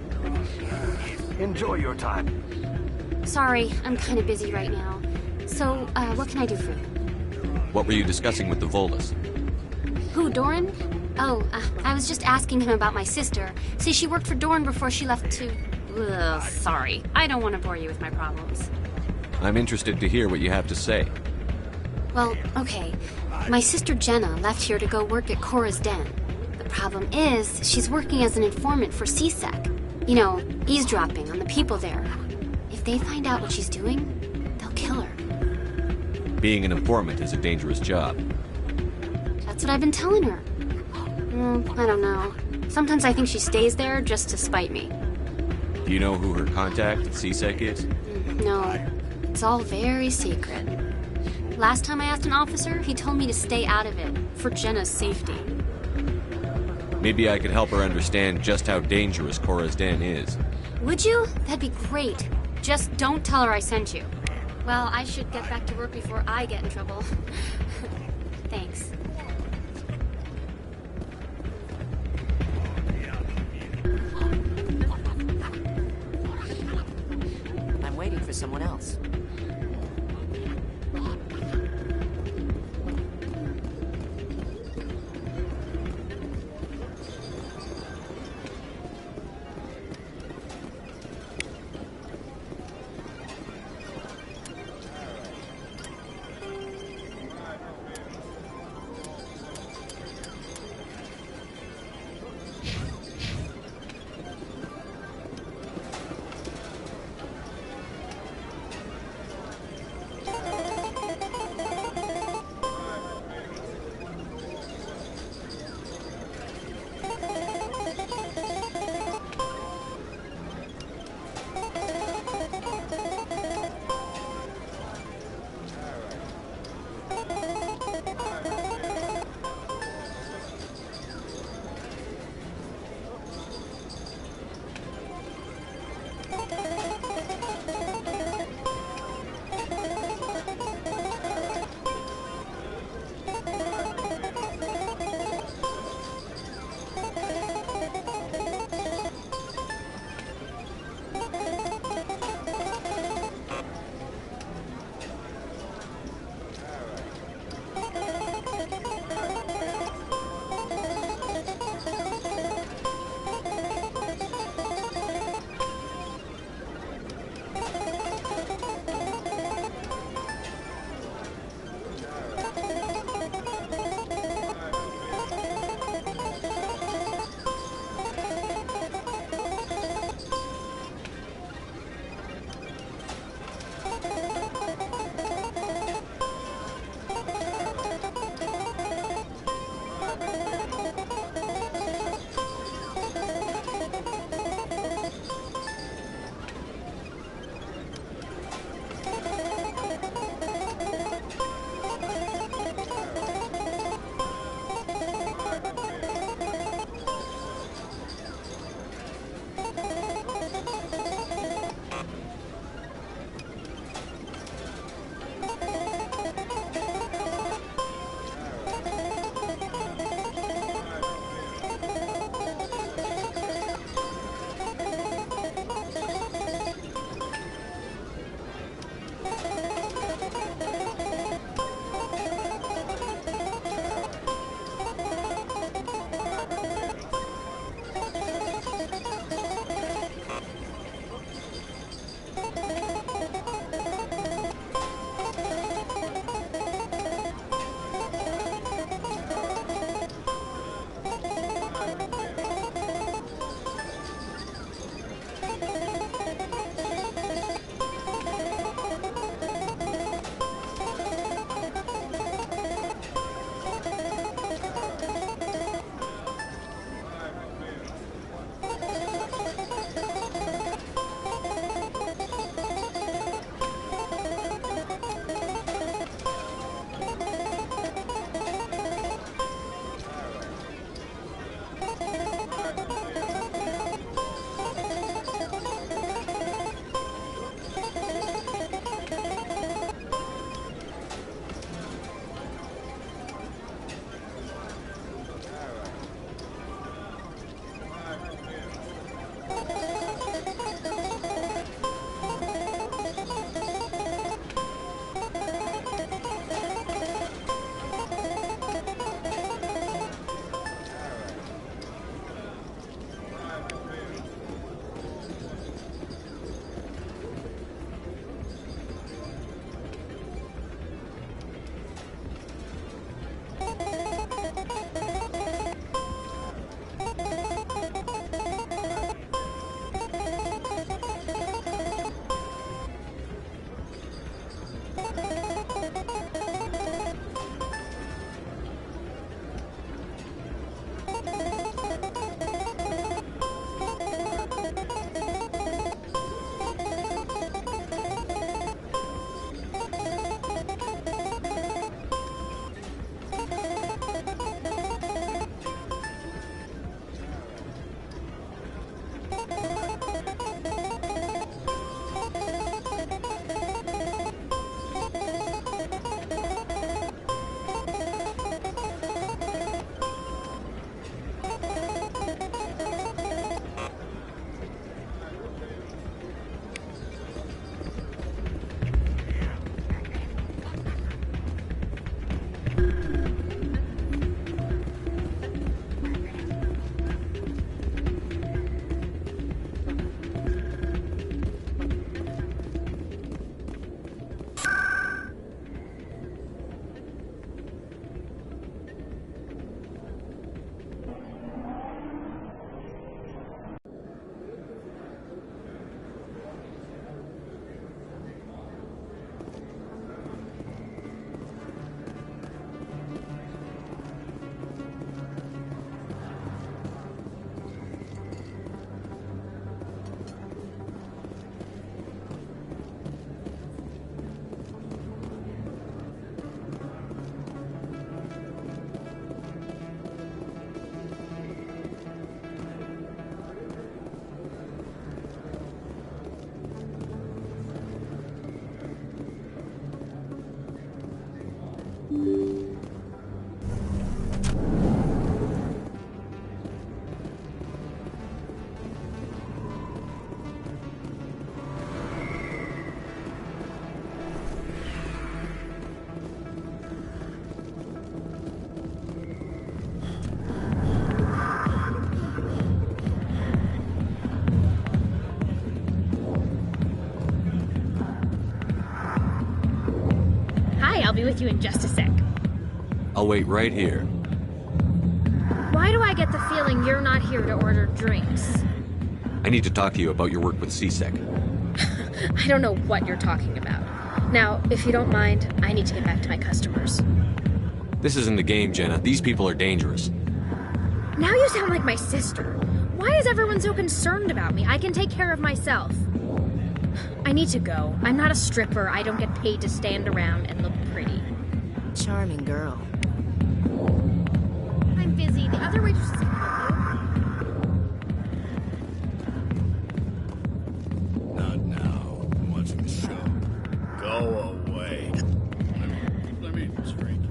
Enjoy your time. Sorry, I'm kind of busy right now. So, what can I do for you? What were you discussing with the Volus? Who, Doran? Oh, I was just asking him about my sister. See, she worked for Doran before she left to... Ugh, sorry. I don't want to bore you with my problems. I'm interested to hear what you have to say. Well, okay. My sister Jenna left here to go work at Cora's Den. The problem is, she's working as an informant for CSEC. You know, eavesdropping on the people there. If they find out what she's doing, they'll kill her. Being an informant is a dangerous job. That's what I've been telling her. I don't know. Sometimes I think she stays there just to spite me. Do you know who her contact at CSEC is? No. It's all very secret. Last time I asked an officer, he told me to stay out of it, for Jenna's safety. Maybe I could help her understand just how dangerous Cora's Den is. Would you? That'd be great. Just don't tell her I sent you. Well, I should get back to work before I get in trouble. Thanks. I'm waiting for someone else. I'll be with you in just a sec. I'll wait right here. Why do I get the feeling you're not here to order drinks? I need to talk to you about your work with CSEC. I don't know what you're talking about. Now, if you don't mind, I need to get back to my customers. This isn't a game, Jenna. These people are dangerous. Now you sound like my sister. Why is everyone so concerned about me? I can take care of myself. I need to go. I'm not a stripper. I don't get paid to stand around and look pretty. Charming girl. I'm busy. The other waitresses can help you. Not now. I'm watching the show. Go away. Let me drink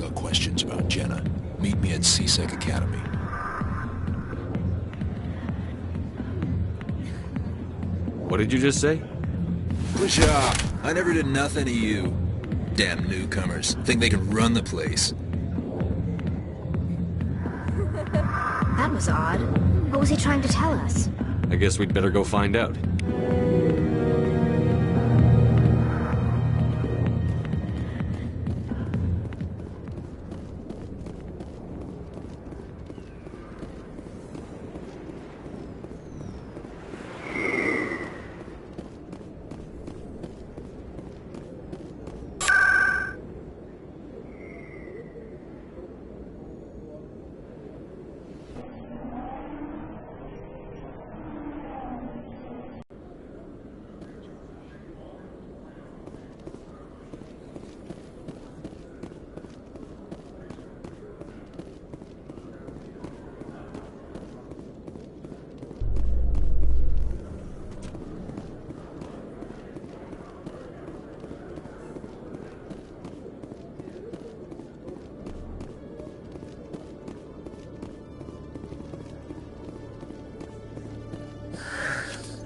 your questions about Jenna, meet me at CSEC Academy. What did you just say? Push off! I never did nothing to you. Damn newcomers. Think they can run the place. That was odd. What was he trying to tell us? I guess we'd better go find out.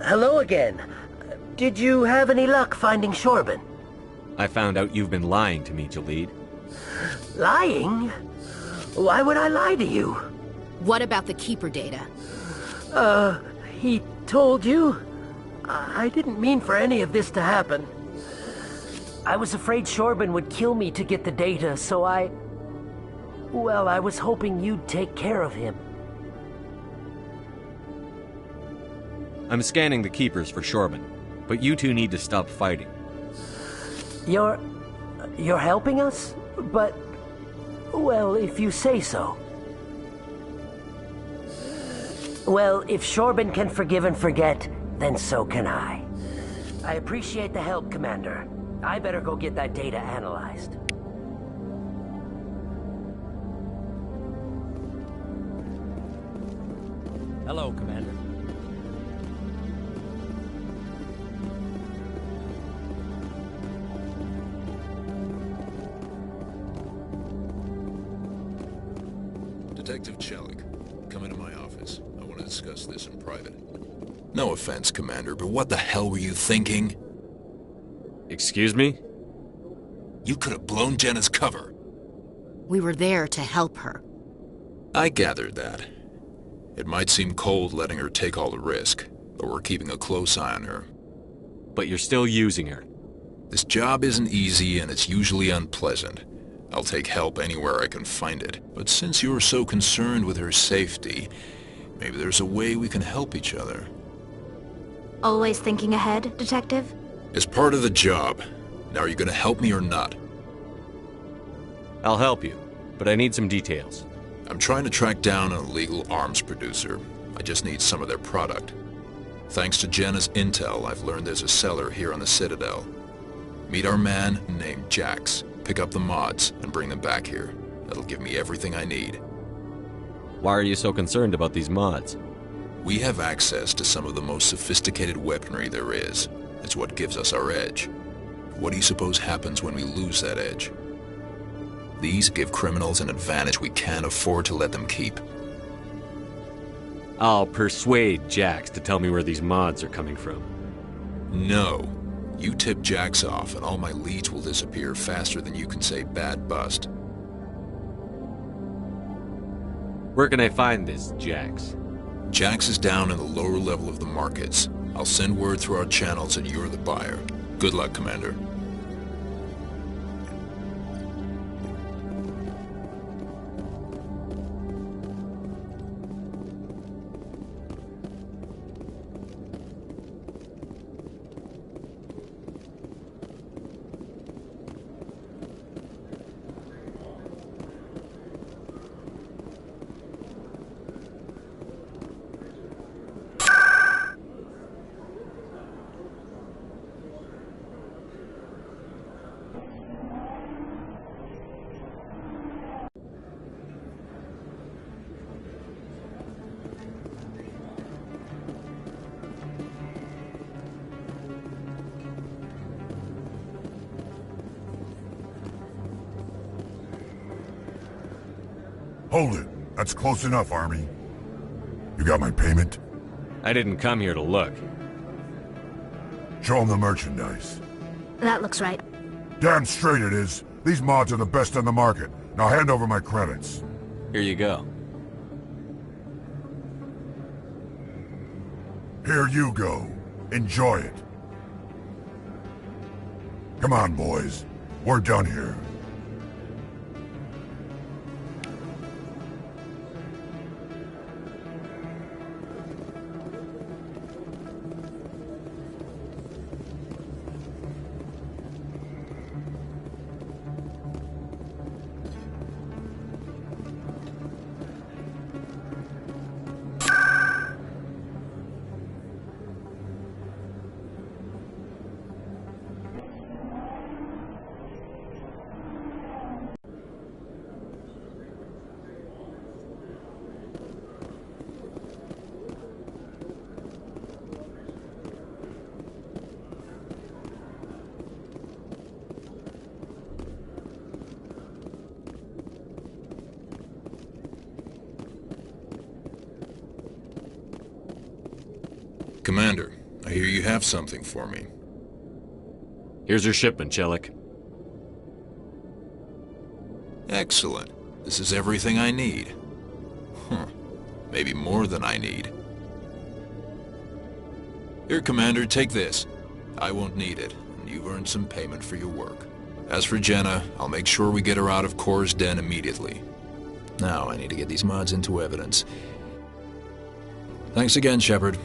Hello again. Did you have any luck finding Shorben? I found out you've been lying to me, Jalid. Lying? Why would I lie to you? What about the Keeper data? He told you? I didn't mean for any of this to happen. I was afraid Shorben would kill me to get the data, so well, I was hoping you'd take care of him. I'm scanning the Keepers for Shorben, but you two need to stop fighting. You're helping us? But Well, if you say so. Well, if Shorben can forgive and forget, then so can I. I appreciate the help, Commander. I better go get that data analyzed. Hello, Commander. Detective Chelik, come into my office. I want to discuss this in private. No offense, Commander, but what the hell were you thinking? Excuse me? You could have blown Jenna's cover. We were there to help her. I gathered that. It might seem cold letting her take all the risk, but we're keeping a close eye on her. But you're still using her. This job isn't easy and it's usually unpleasant. I'll take help anywhere I can find it. But since you're so concerned with her safety, maybe there's a way we can help each other. Always thinking ahead, Detective? It's part of the job. Now are you gonna help me or not? I'll help you, but I need some details. I'm trying to track down an illegal arms producer. I just need some of their product. Thanks to Jenna's intel, I've learned there's a seller here on the Citadel. Meet our man named Jax. Pick up the mods and bring them back here. That'll give me everything I need. Why are you so concerned about these mods? We have access to some of the most sophisticated weaponry there is. It's what gives us our edge. What do you suppose happens when we lose that edge? These give criminals an advantage we can't afford to let them keep. I'll persuade Jax to tell me where these mods are coming from. No. You tip Jax off and all my leads will disappear faster than you can say bad bust. Where can I find this Jax? Jax is down in the lower level of the markets. I'll send word through our channels that you're the buyer. Good luck, Commander. Hold it. That's close enough, Army. You got my payment? I didn't come here to look. Show them the merchandise. That looks right. Damn straight it is. These mods are the best on the market. Now hand over my credits. Here you go. Here you go. Enjoy it. Come on, boys. We're done here. Commander, I hear you have something for me. Here's your shipment, Chelik. Excellent. This is everything I need. Maybe more than I need. Here, Commander, take this. I won't need it, and you've earned some payment for your work. As for Jenna, I'll make sure we get her out of Kor's den immediately. Now, I need to get these mods into evidence. Thanks again, Shepard.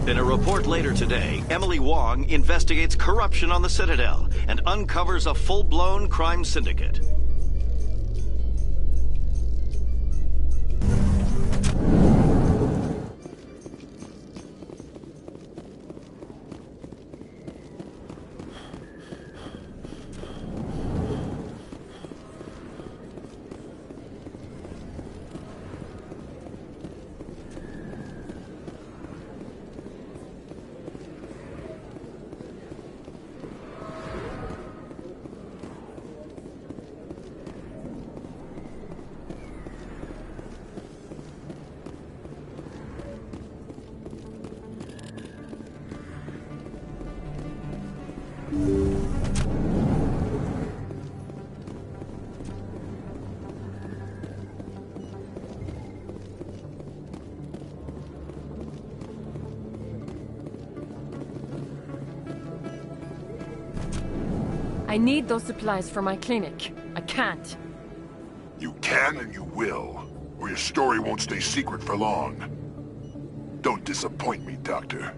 up in a report later today, Emily Wong investigates corruption on the Citadel and uncovers a full-blown crime syndicate. I need those supplies for my clinic. I can't. You can and you will, or your story won't stay secret for long. Don't disappoint me, Doctor.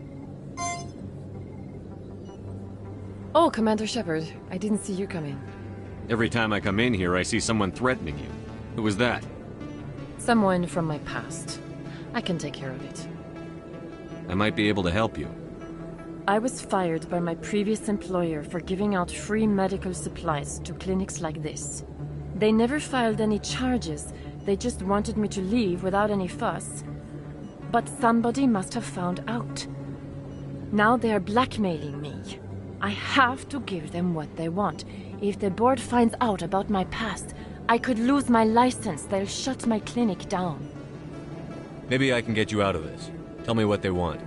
Oh, Commander Shepard. I didn't see you come in. Every time I come in here, I see someone threatening you. Who was that? Someone from my past. I can take care of it. I might be able to help you. I was fired by my previous employer for giving out free medical supplies to clinics like this. They never filed any charges. They just wanted me to leave without any fuss. But somebody must have found out. Now they are blackmailing me. I have to give them what they want. If the board finds out about my past, I could lose my license. They'll shut my clinic down. Maybe I can get you out of this. Tell me what they want.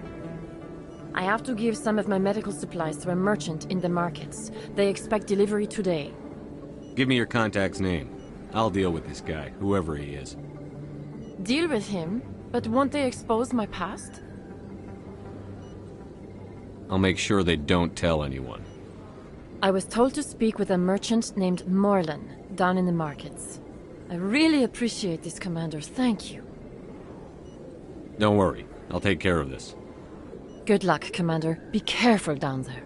I have to give some of my medical supplies to a merchant in the markets. They expect delivery today. Give me your contact's name. I'll deal with this guy, whoever he is. Deal with him? But won't they expose my past? I'll make sure they don't tell anyone. I was told to speak with a merchant named Morlan, down in the markets. I really appreciate this, Commander. Thank you. Don't worry. I'll take care of this. Good luck, Commander. Be careful down there.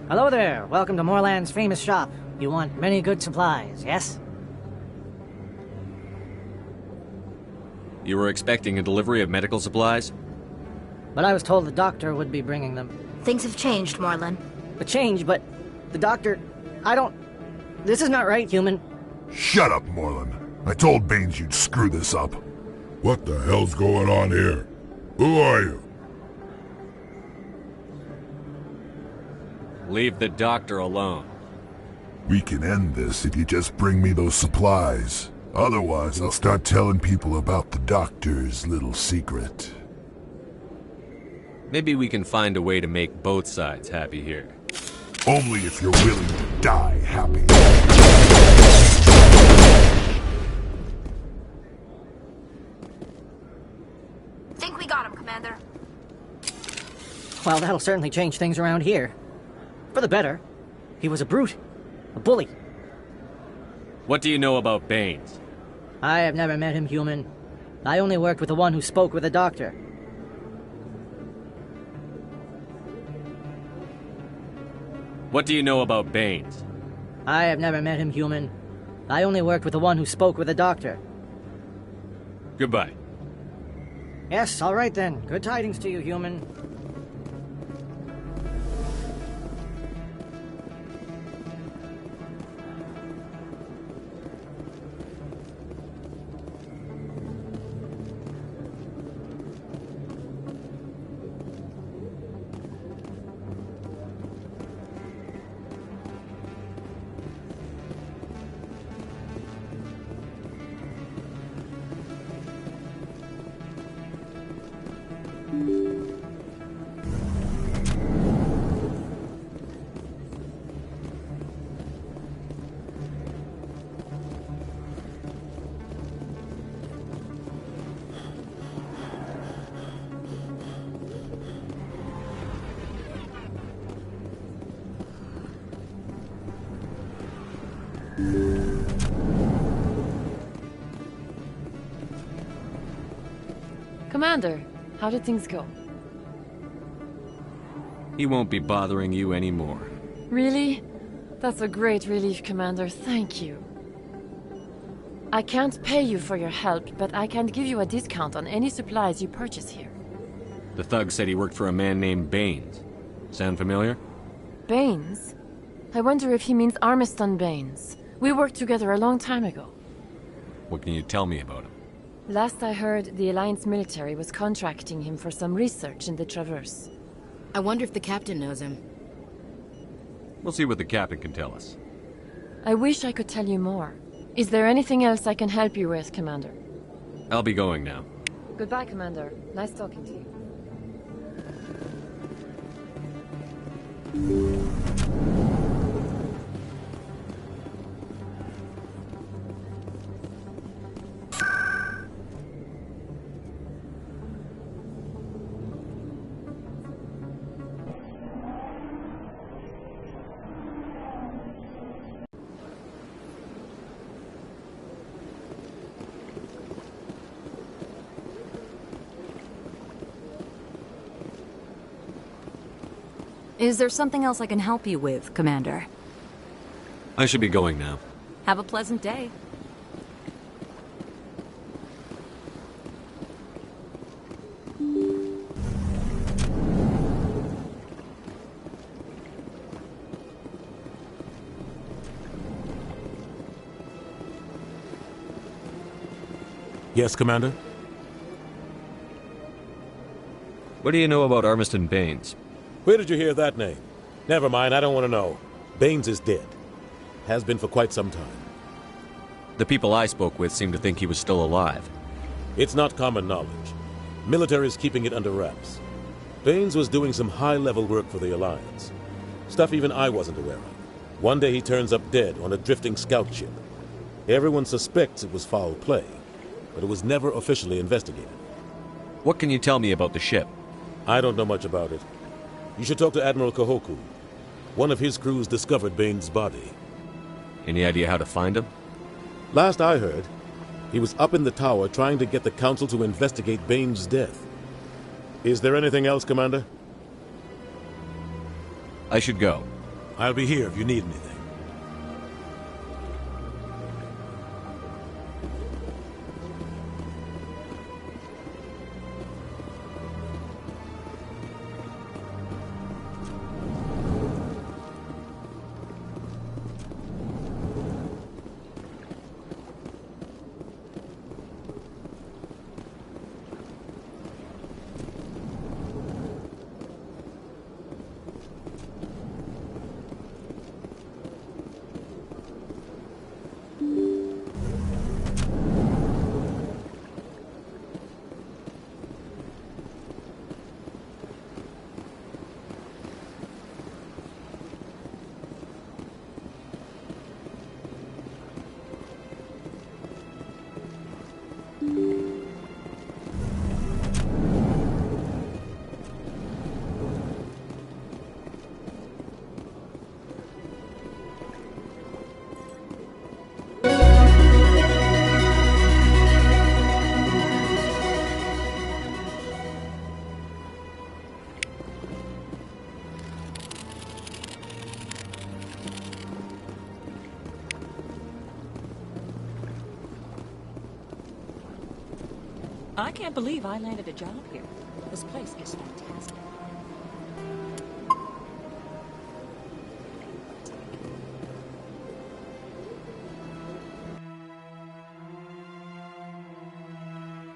Hello there. Welcome to Morlan's famous shop. You want many good supplies, yes? You were expecting a delivery of medical supplies? But I was told the doctor would be bringing them. Things have changed, Morlan. A change, but the doctor... I don't... This is not right, human. Shut up, Morlan. I told Baines you'd screw this up. What the hell's going on here? Who are you? Leave the doctor alone. We can end this if you just bring me those supplies. Otherwise, I'll start telling people about the doctor's little secret. Maybe we can find a way to make both sides happy here. Only if you're willing to die happy. Think we got him, Commander. Well, that'll certainly change things around here. For the better. He was a brute. A bully. What do you know about Baines? I have never met him, human. I only worked with the one who spoke with the doctor. What do you know about Baines? I have never met him, human. I only worked with the one who spoke with the doctor. Goodbye. Yes, all right then. Good tidings to you, human. Commander, how did things go? He won't be bothering you anymore. Really? That's a great relief, Commander. Thank you. I can't pay you for your help, but I can give you a discount on any supplies you purchase here. The thug said he worked for a man named Baines. Sound familiar? Baines? I wonder if he means Armiston Baines. We worked together a long time ago. What can you tell me about him? Last I heard, the Alliance military was contracting him for some research in the Traverse. I wonder if the captain knows him. We'll see what the captain can tell us. I wish I could tell you more. Is there anything else I can help you with, Commander? I'll be going now. Goodbye, Commander. Nice talking to you. Is there something else I can help you with, Commander? I should be going now. Have a pleasant day. Yes, Commander? What do you know about Armiston Baines? Where did you hear that name? Never mind, I don't want to know. Baines is dead. Has been for quite some time. The people I spoke with seemed to think he was still alive. It's not common knowledge. Military is keeping it under wraps. Baines was doing some high-level work for the Alliance. Stuff even I wasn't aware of. One day he turns up dead on a drifting scout ship. Everyone suspects it was foul play, but it was never officially investigated. What can you tell me about the ship? I don't know much about it. You should talk to Admiral Kahoku. One of his crews discovered Baines' body. Any idea how to find him? Last I heard, he was up in the tower trying to get the Council to investigate Baines' death. Is there anything else, Commander? I should go. I'll be here if you need anything. I can't believe I landed a job here. This place is fantastic.